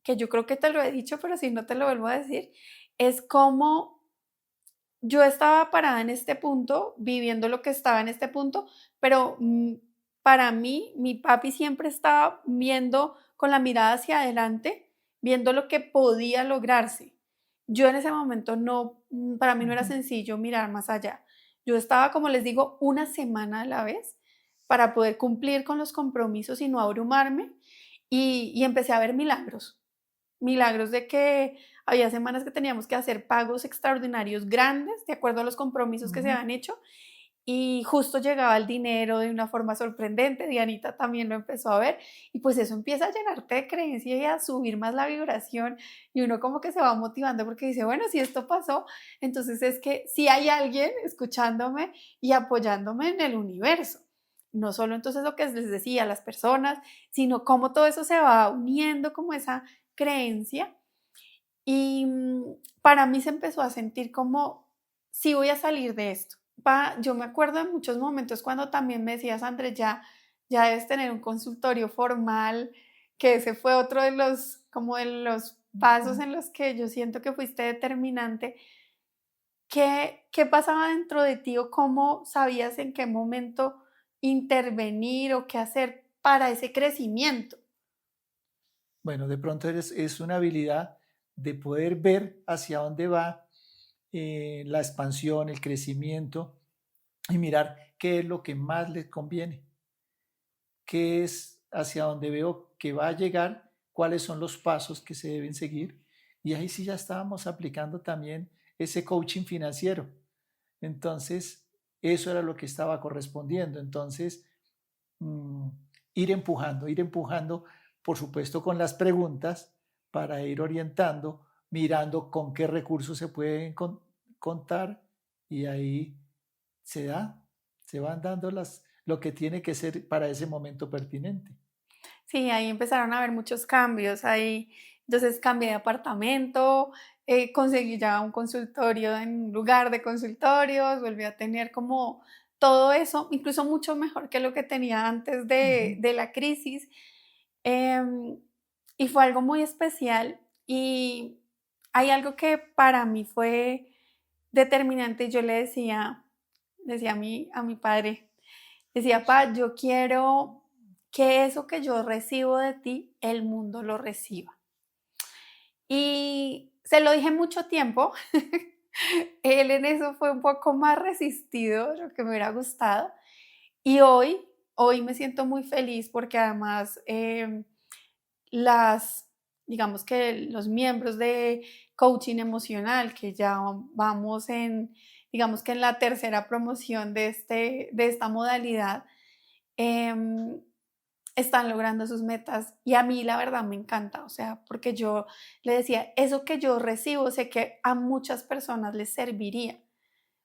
que yo creo que te lo he dicho, pero si no te lo vuelvo a decir, es como yo estaba parada en este punto, viviendo lo que estaba en este punto, pero para mí, mi papi siempre estaba viendo con la mirada hacia adelante, viendo lo que podía lograrse. Yo en ese momento no, para mí no era Ujú. sencillo mirar más allá. Yo estaba, como les digo, una semana a la vez para poder cumplir con los compromisos y no abrumarme. Y empecé a ver milagros, milagros de que había semanas que teníamos que hacer pagos extraordinarios grandes de acuerdo a los compromisos que se Ujú. habían hecho y justo llegaba el dinero de una forma sorprendente. Dianita también lo empezó a ver y pues eso empieza a llenarte de creencia y a subir más la vibración y uno como que se va motivando porque dice, bueno, si esto pasó, entonces es que sí hay alguien escuchándome y apoyándome en el universo. No solo entonces lo que les decía a las personas, sino cómo todo eso se va uniendo como esa creencia y para mí se empezó a sentir como, sí voy a salir de esto. Yo me acuerdo de muchos momentos cuando también me decías, Andrés, ya debes tener un consultorio formal, que ese fue otro de los, como de los pasos en los que yo siento que fuiste determinante. ¿Qué pasaba dentro de ti o cómo sabías en qué momento intervenir o qué hacer para ese crecimiento? Bueno, de pronto es una habilidad de poder ver hacia dónde va la expansión, el crecimiento y mirar qué es lo que más les conviene, qué es hacia dónde veo que va a llegar, cuáles son los pasos que se deben seguir. Y ahí sí ya estábamos aplicando también ese coaching financiero. Entonces, eso era lo que estaba correspondiendo. Entonces, mm, ir empujando, por supuesto, con las preguntas para ir orientando, mirando con qué recursos se pueden contar y ahí se da, se van dando lo que tiene que ser para ese momento pertinente. Sí, ahí empezaron a haber muchos cambios. Ahí, entonces cambié de apartamento, conseguí ya un consultorio en lugar de consultorios, volví a tener como todo eso, incluso mucho mejor que lo que tenía antes Ujú. de la crisis. Em, y fue algo muy especial. Y hay algo que para mí fue determinante. Yo le decía a mi padre, decía, pa, yo quiero que eso que yo recibo de ti, el mundo lo reciba. Y se lo dije mucho tiempo. Él en eso fue un poco más resistido de lo que me hubiera gustado. Y hoy me siento muy feliz porque además las, digamos que los miembros de coaching emocional, que ya vamos en, digamos que en la tercera promoción de esta modalidad, em, están logrando sus metas y a mí la verdad me encanta, o sea, porque yo le decía, eso que yo recibo sé que a muchas personas les serviría,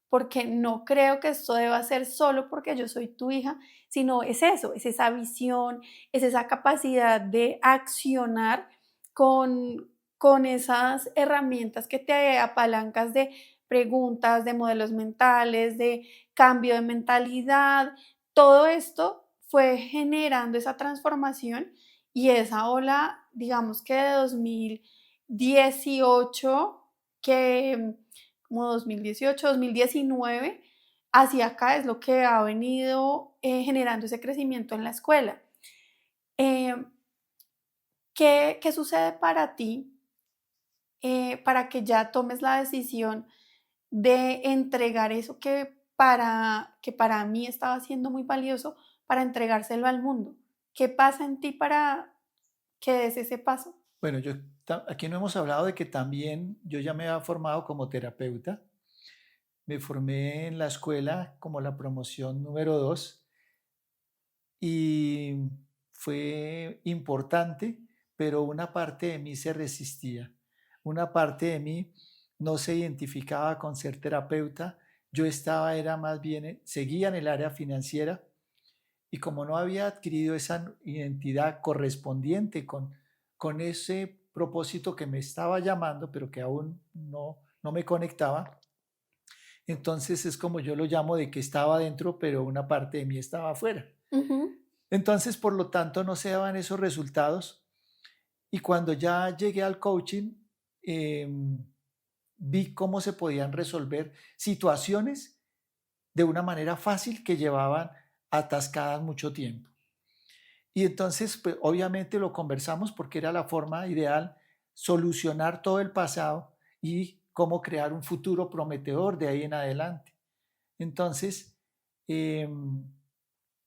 porque no creo que esto deba ser solo porque yo soy tu hija, sino es eso, es esa visión, es esa capacidad de accionar con esas herramientas que te apalancas de preguntas, de modelos mentales, de cambio de mentalidad. Todo esto fue generando esa transformación y esa ola, digamos que de 2018, que como 2018, 2019, hacia acá es lo que ha venido generando ese crecimiento en la escuela. Eh, ¿Qué sucede para ti para que ya tomes la decisión de entregar eso que para mí estaba siendo muy valioso para entregárselo al mundo? ¿Qué pasa en ti para que des ese paso? Bueno, aquí no hemos hablado de que también yo ya me había formado como terapeuta. Me formé en la escuela como la promoción número 2 y fue importante, pero una parte de mí se resistía. Una parte de mí no se identificaba con ser terapeuta. Yo estaba, era más bien, seguía en el área financiera y como no había adquirido esa identidad correspondiente con ese propósito que me estaba llamando, pero que aún no me conectaba, entonces es como yo lo llamo de que estaba dentro, pero una parte de mí estaba afuera. Ujú. Entonces, por lo tanto, no se daban esos resultados. Y cuando ya llegué al coaching, vi cómo se podían resolver situaciones de una manera fácil que llevaban atascadas mucho tiempo. Y entonces, pues, obviamente lo conversamos porque era la forma ideal solucionar todo el pasado y cómo crear un futuro prometedor de ahí en adelante. Entonces,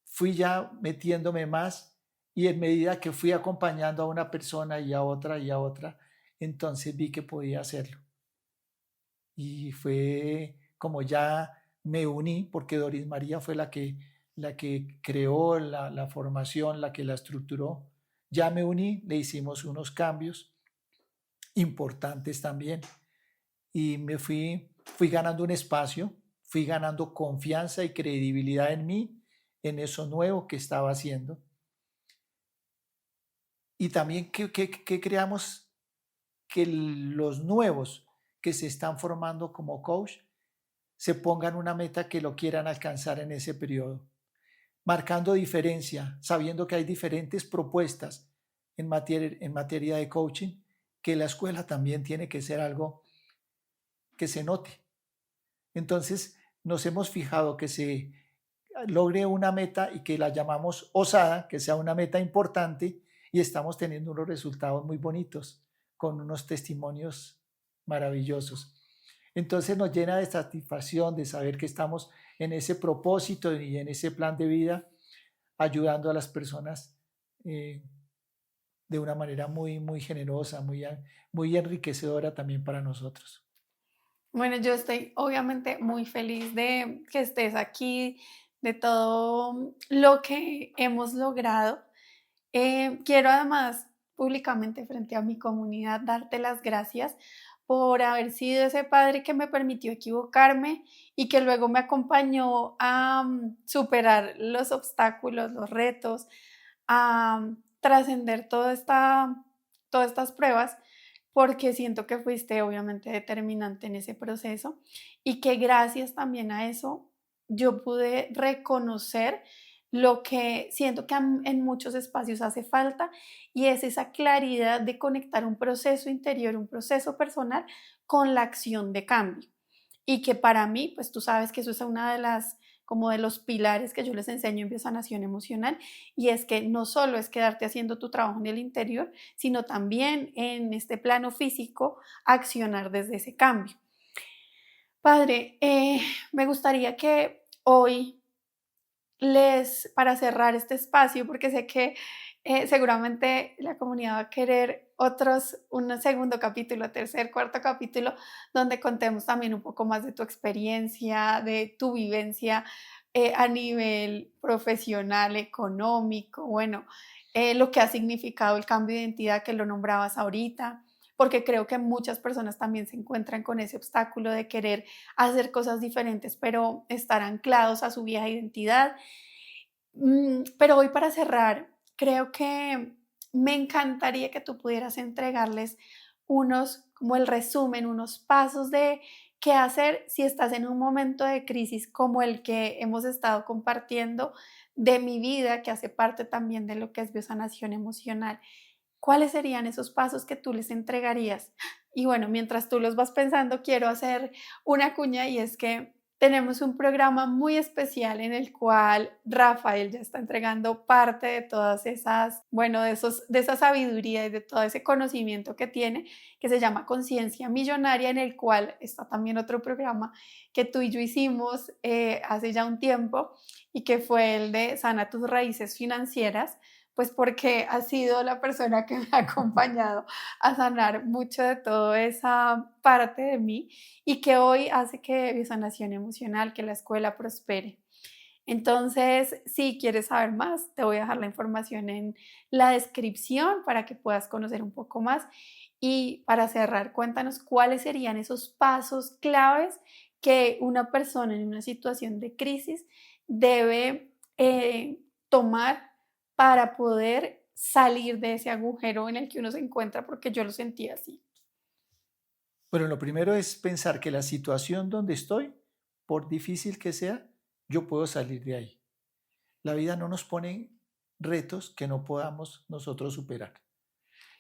fui ya metiéndome más y en medida que fui acompañando a una persona y a otra, entonces vi que podía hacerlo. Y fue como ya me uní, porque Doris María fue la que creó la formación, la que la estructuró. Ya me uní, le hicimos unos cambios importantes también y fui ganando un espacio, fui ganando confianza y credibilidad en mí, en eso nuevo que estaba haciendo. Y también que creamos que los nuevos que se están formando como coach se pongan una meta que lo quieran alcanzar en ese periodo, marcando diferencia, sabiendo que hay diferentes propuestas en materia de coaching, que la escuela también tiene que ser algo que se note. Entonces, nos hemos fijado que se logre una meta y que la llamamos osada, que sea una meta importante, y estamos teniendo unos resultados muy bonitos, con unos testimonios maravillosos. Entonces nos llena de satisfacción de saber que estamos en ese propósito y en ese plan de vida, ayudando a las personas de una manera muy, muy generosa, muy enriquecedora también para nosotros. Bueno, yo estoy obviamente muy feliz de que estés aquí, de todo lo que hemos logrado. Quiero además públicamente frente a mi comunidad darte las gracias por haber sido ese padre que me permitió equivocarme y que luego me acompañó a superar los obstáculos, los retos, a trascender todas estas pruebas, porque siento que fuiste obviamente determinante en ese proceso y que gracias también a eso yo pude reconocer lo que siento que en muchos espacios hace falta, y es esa claridad de conectar un proceso interior, un proceso personal con la acción de cambio. Y que para mí, pues tú sabes que eso es una de las, como de los pilares que yo les enseño en biosanación emocional, y es que no solo es quedarte haciendo tu trabajo en el interior, sino también en este plano físico, accionar desde ese cambio. Padre, me gustaría que hoy para cerrar este espacio, porque sé que seguramente la comunidad va a querer un segundo capítulo, tercer, cuarto capítulo, donde contemos también un poco más de tu experiencia, de tu vivencia a nivel profesional, económico, bueno, lo que ha significado el cambio de identidad que lo nombrabas ahorita, porque creo que muchas personas también se encuentran con ese obstáculo de querer hacer cosas diferentes, pero estar anclados a su vieja identidad. Pero hoy para cerrar, creo que me encantaría que tú pudieras entregarles como el resumen, unos pasos de qué hacer si estás en un momento de crisis como el que hemos estado compartiendo de mi vida, que hace parte también de lo que es biosanación emocional. ¿Cuáles serían esos pasos que tú les entregarías? Y bueno, mientras tú los vas pensando, quiero hacer una cuña, y es que tenemos un programa muy especial en el cual Rafael ya está entregando parte de todas esas, bueno, de esa sabiduría y de todo ese conocimiento que tiene, que se llama Conciencia Millonaria, en el cual está también otro programa que tú y yo hicimos hace ya un tiempo, y que fue el de Sana tus raíces financieras, pues porque ha sido la persona que me ha acompañado a sanar mucho de toda esa parte de mí, y que hoy hace que Biosanación Emocional, que la escuela prospere. Entonces, si quieres saber más, te voy a dejar la información en la descripción para que puedas conocer un poco más. Y para cerrar, cuéntanos cuáles serían esos pasos claves que una persona en una situación de crisis debe tomar para poder salir de ese agujero en el que uno se encuentra, porque yo lo sentí así. Bueno, lo primero es pensar que la situación donde estoy, por difícil que sea, yo puedo salir de ahí. La vida no nos pone retos que no podamos nosotros superar.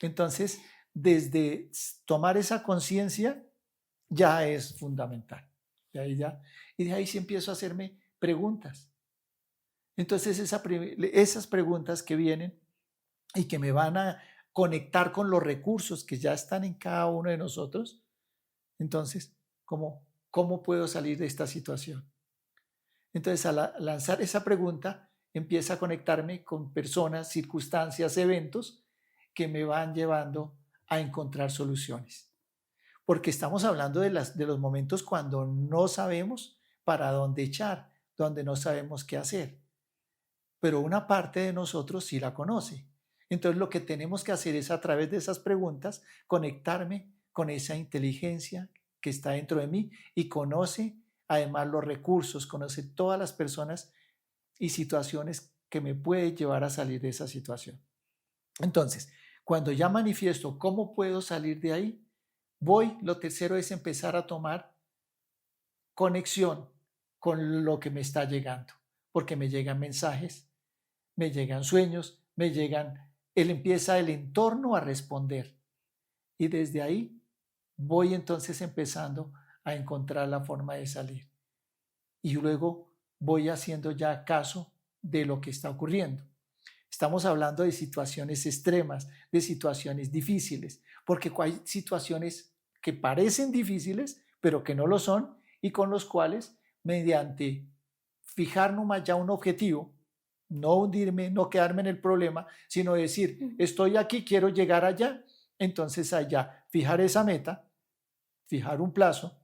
Entonces, desde tomar esa conciencia ya es fundamental. Y de ahí sí empiezo a hacerme preguntas. Entonces, esas preguntas que vienen y que me van a conectar con los recursos que ya están en cada uno de nosotros, entonces, ¿cómo puedo salir de esta situación? Entonces, al lanzar esa pregunta, empieza a conectarme con personas, circunstancias, eventos que me van llevando a encontrar soluciones. Porque estamos hablando de los momentos cuando no sabemos para dónde echar, donde no sabemos qué hacer. Pero una parte de nosotros sí la conoce. Entonces, lo que tenemos que hacer es, a través de esas preguntas, conectarme con esa inteligencia que está dentro de mí y conoce además los recursos, conoce todas las personas y situaciones que me pueden llevar a salir de esa situación. Entonces, cuando ya manifiesto cómo puedo salir de ahí, lo tercero es empezar a tomar conexión con lo que me está llegando, porque me llegan mensajes, me llegan sueños, empieza el entorno a responder. Y desde ahí voy entonces empezando a encontrar la forma de salir. Y luego voy haciendo ya caso de lo que está ocurriendo. Estamos hablando de situaciones extremas, de situaciones difíciles, porque hay situaciones que parecen difíciles, pero que no lo son, y con los cuales, mediante fijar nomás ya un objetivo, no hundirme, no quedarme en el problema, sino decir, estoy aquí, quiero llegar allá, entonces allá fijar esa meta, fijar un plazo,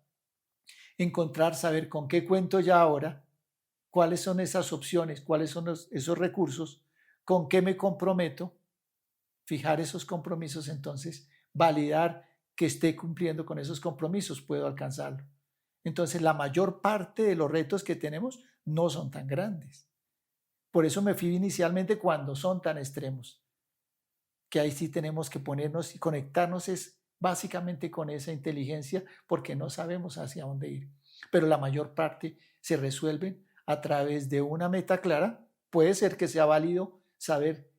saber con qué cuento ya ahora, cuáles son esas opciones, cuáles son esos recursos, con qué me comprometo, fijar esos compromisos, entonces validar que esté cumpliendo con esos compromisos, puedo alcanzarlo. Entonces, la mayor parte de los retos que tenemos no son tan grandes. Por eso me fui inicialmente cuando son tan extremos, que ahí sí tenemos que ponernos y conectarnos es básicamente con esa inteligencia, porque no sabemos hacia dónde ir. Pero la mayor parte se resuelven a través de una meta clara. Puede ser que sea válido saber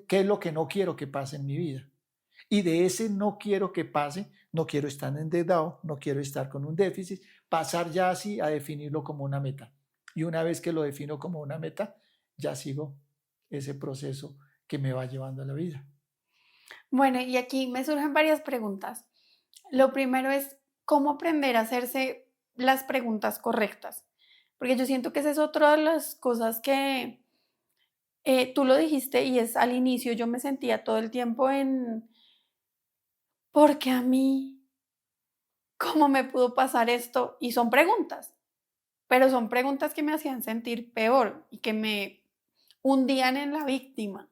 qué es lo que no quiero que pase en mi vida. Y de ese no quiero que pase, no quiero estar endeudado, no quiero estar con un déficit, pasar ya así a definirlo como una meta. Y una vez que lo defino como una meta, ya sigo ese proceso que me va llevando a la vida. Bueno, y aquí me surgen varias preguntas. Lo primero es, ¿cómo aprender a hacerse las preguntas correctas? Porque yo siento que esa es otra de las cosas que tú lo dijiste y es al inicio yo me sentía todo el tiempo ¿por qué a mí? ¿Cómo me pudo pasar esto? Y son preguntas, pero son preguntas que me hacían sentir peor y que me hundían en la víctima.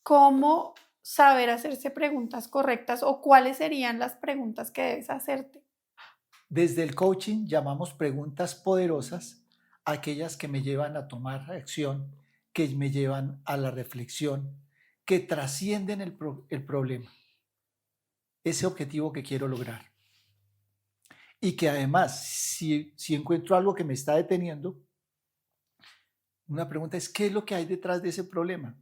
¿Cómo saber hacerse preguntas correctas o cuáles serían las preguntas que debes hacerte? Desde el coaching llamamos preguntas poderosas aquellas que me llevan a tomar acción, que me llevan a la reflexión, que trascienden el problema, ese objetivo que quiero lograr. Y que además, si encuentro algo que me está deteniendo, una pregunta es, ¿qué es lo que hay detrás de ese problema?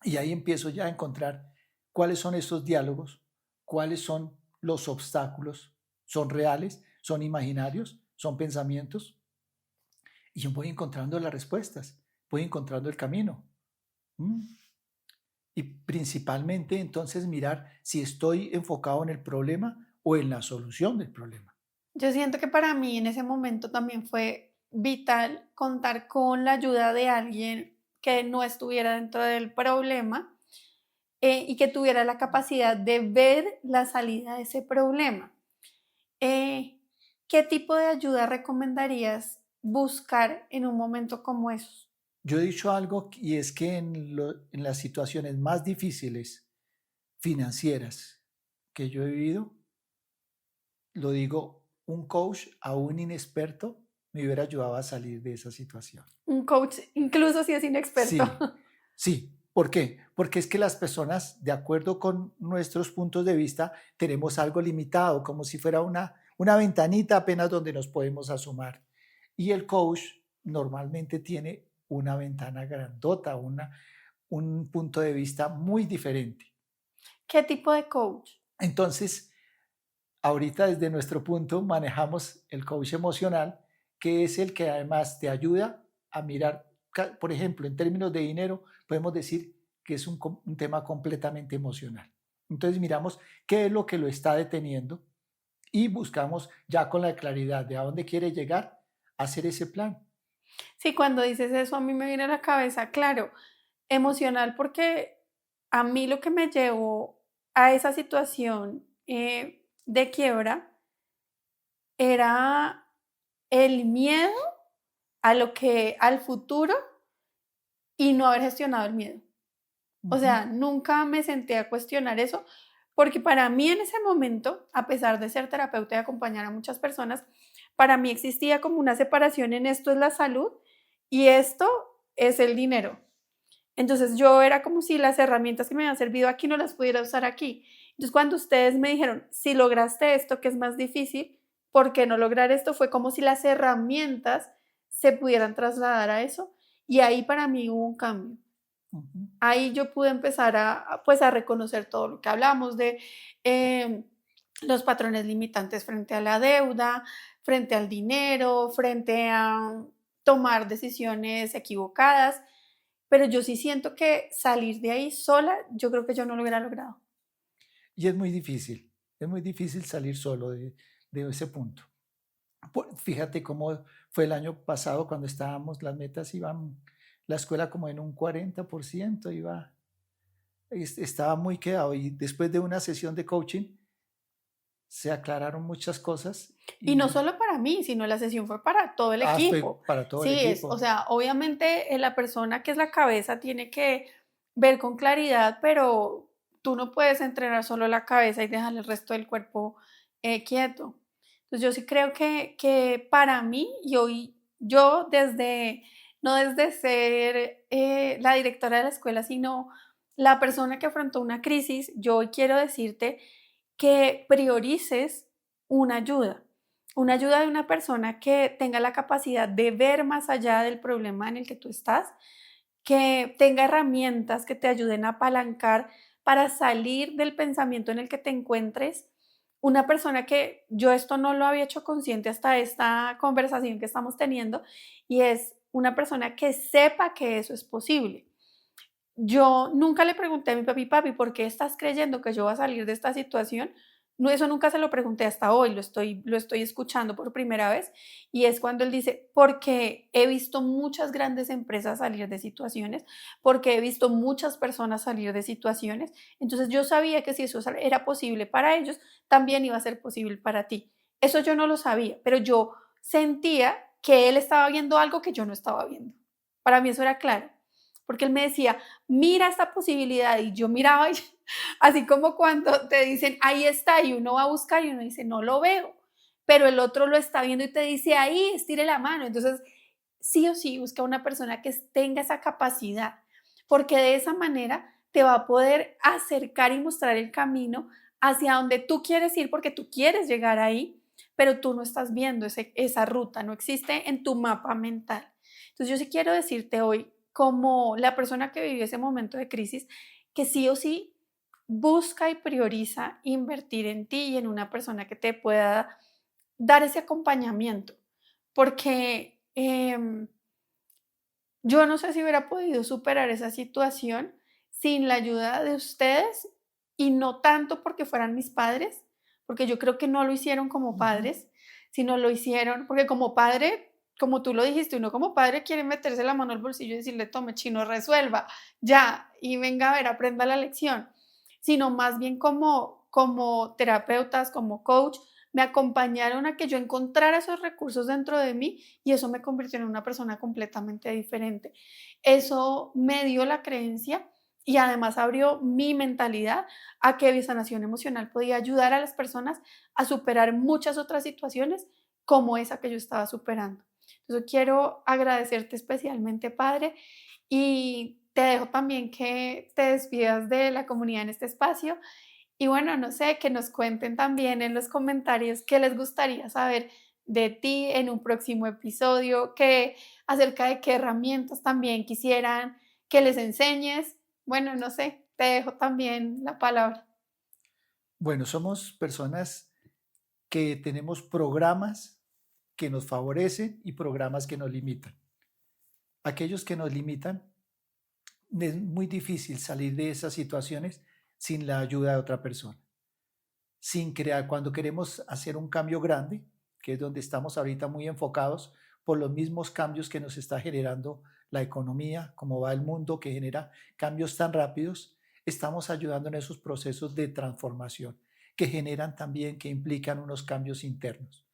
Y ahí empiezo ya a encontrar cuáles son esos diálogos, cuáles son los obstáculos, son reales, son imaginarios, son pensamientos. Y yo voy encontrando las respuestas, voy encontrando el camino. Y principalmente entonces mirar si estoy enfocado en el problema o en la solución del problema. Yo siento que para mí en ese momento también fue vital contar con la ayuda de alguien que no estuviera dentro del problema y que tuviera la capacidad de ver la salida de ese problema. ¿Qué tipo de ayuda recomendarías buscar en un momento como esos? Yo he dicho algo y es que en las situaciones más difíciles financieras que yo he vivido, lo digo, un coach aún inexperto me hubiera ayudado a salir de esa situación. Un coach, incluso si es inexperto. Sí. ¿Por qué? Porque es que las personas, de acuerdo con nuestros puntos de vista, tenemos algo limitado, como si fuera una ventanita apenas donde nos podemos asomar. Y el coach normalmente tiene una ventana grandota, un punto de vista muy diferente. ¿Qué tipo de coach? Entonces, ahorita desde nuestro punto manejamos el coach emocional, que es el que además te ayuda a mirar, por ejemplo, en términos de dinero, podemos decir que es un tema completamente emocional. Entonces miramos qué es lo que lo está deteniendo y buscamos ya con la claridad de a dónde quiere llegar, hacer ese plan. Sí, cuando dices eso a mí me viene a la cabeza, claro, emocional porque a mí lo que me llevó a esa situación de quiebra era el miedo a lo que al futuro y no haber gestionado el miedo. O Ujú. sea, nunca me senté a cuestionar eso, porque para mí en ese momento, a pesar de ser terapeuta y acompañar a muchas personas, para mí existía como una separación en esto es la salud y esto es el dinero. Entonces yo era como si las herramientas que me habían servido aquí no las pudiera usar aquí. Entonces cuando ustedes me dijeron, si lograste esto, que es más difícil, ¿por qué no lograr esto? Fue como si las herramientas se pudieran trasladar a eso y ahí para mí hubo un cambio. Ujú. Ahí yo pude empezar pues a reconocer todo lo que hablamos de eh, los patrones limitantes frente a la deuda, frente al dinero, frente a tomar decisiones equivocadas, pero yo sí siento que salir de ahí sola, yo creo que yo no lo hubiera logrado. Y es muy difícil salir solo de ese punto. Fíjate cómo fue el año pasado cuando estábamos, las metas iban, la escuela como en un 40%, estaba muy quedado y después de una sesión de coaching se aclararon muchas cosas Y no y solo para mí, sino la sesión fue para todo el fue equipo. para todo el Sí, o equipo. sea, obviamente la persona que es la cabeza tiene que ver con claridad, pero tú no puedes entrenar solo la cabeza y dejar el resto del cuerpo quieto. Entonces yo sí creo que para mí, y hoy yo desde, no desde ser la directora de la escuela, sino la persona que afrontó una crisis, yo hoy quiero decirte que priorices una ayuda. Una ayuda de una persona que tenga la capacidad de ver más allá del problema en el que tú estás, que tenga herramientas que te ayuden a apalancar para salir del pensamiento en el que te encuentres. Una persona que yo esto no lo había hecho consciente hasta esta conversación que estamos teniendo y es una persona que sepa que eso es posible. Yo nunca le pregunté a mi papi, papi, ¿por qué estás creyendo que yo voy a salir de esta situación? No, eso nunca se lo pregunté hasta hoy, lo estoy escuchando por primera vez y es cuando él dice, porque he visto muchas grandes empresas salir de situaciones, porque he visto muchas personas salir de situaciones, entonces yo sabía que si eso era posible para ellos, también iba a ser posible para ti. Eso yo no lo sabía, pero yo sentía que él estaba viendo algo que yo no estaba viendo. Para mí eso era claro, porque él me decía, mira esta posibilidad y yo miraba y así como cuando te dicen ahí está y uno va a buscar y uno dice no lo veo, pero el otro lo está viendo y te dice ahí estire la mano. Entonces sí o sí busca una persona que tenga esa capacidad, porque de esa manera te va a poder acercar y mostrar el camino hacia donde tú quieres ir porque tú quieres llegar ahí, pero tú no estás viendo esa ruta, no existe en tu mapa mental. Entonces yo sí quiero decirte hoy, como la persona que vivió ese momento de crisis, que sí o sí busca y prioriza invertir en ti y en una persona que te pueda dar ese acompañamiento, porque yo no sé si hubiera podido superar esa situación sin la ayuda de ustedes y no tanto porque fueran mis padres, porque yo creo que no lo hicieron como Ujú. padres, sino lo hicieron porque como padre, como tú lo dijiste, uno como padre quiere meterse la mano al bolsillo y decirle, tome, chino, resuelva, ya, y venga a ver, aprenda la lección, sino más bien como terapeutas, como coach, me acompañaron a que yo encontrara esos recursos dentro de mí y eso me convirtió en una persona completamente diferente. Eso me dio la creencia y además abrió mi mentalidad a que mi sanación emocional podía ayudar a las personas a superar muchas otras situaciones como esa que yo estaba superando. Entonces quiero agradecerte especialmente, Padre, y te dejo también que te despidas de la comunidad en este espacio y bueno, no sé, que nos cuenten también en los comentarios qué les gustaría saber de ti en un próximo episodio, acerca de qué herramientas también quisieran que les enseñes. Bueno, no sé, te dejo también la palabra. Bueno, somos personas que tenemos programas que nos favorecen y programas que nos limitan. Aquellos que nos limitan, es muy difícil salir de esas situaciones sin la ayuda de otra persona. Sin crear, cuando queremos hacer un cambio grande, que es donde estamos ahorita muy enfocados por los mismos cambios que nos está generando la economía, cómo va el mundo, que genera cambios tan rápidos, estamos ayudando en esos procesos de transformación que generan también, que implican unos cambios internos.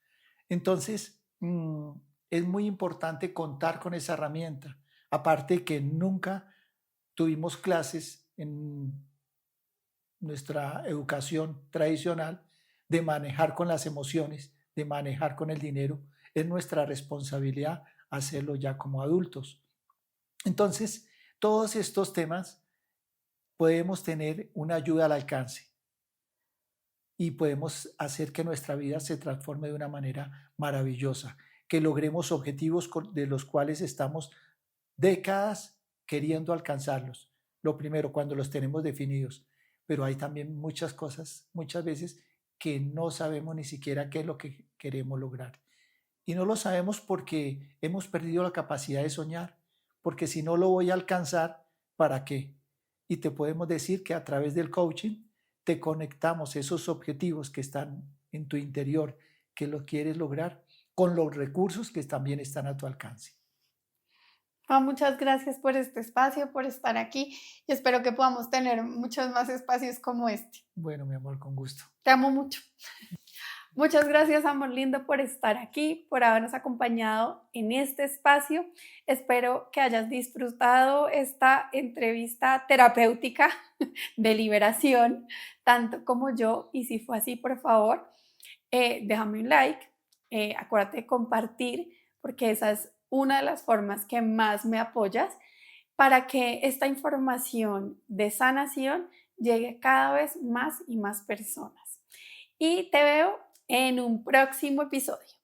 Entonces, es muy importante contar con esa herramienta. Aparte que nunca tuvimos clases en nuestra educación tradicional de manejar con las emociones, de manejar con el dinero. Es nuestra responsabilidad hacerlo ya como adultos. Entonces, todos estos temas podemos tener una ayuda al alcance y podemos hacer que nuestra vida se transforme de una manera maravillosa, que logremos objetivos de los cuales estamos décadas queriendo alcanzarlos. Lo primero, cuando los tenemos definidos, pero hay también muchas cosas, muchas veces, que no sabemos ni siquiera qué es lo que queremos lograr. Y no lo sabemos porque hemos perdido la capacidad de soñar, porque si no lo voy a alcanzar, ¿para qué? Y te podemos decir que a través del coaching te conectamos esos objetivos que están en tu interior, que lo quieres lograr, con los recursos que también están a tu alcance. Juan, muchas gracias por este espacio, por estar aquí y espero que podamos tener muchos más espacios como este. Bueno, mi amor, con gusto. Te amo mucho. Muchas gracias, amor lindo, por estar aquí, por habernos acompañado en este espacio. Espero que hayas disfrutado esta entrevista terapéutica de liberación, tanto como yo. Y si fue así, por favor, déjame un like, acuérdate de compartir, porque esa es una de las formas que más me apoyas para que esta información de sanación llegue cada vez más y más personas. Y te veo en un próximo episodio.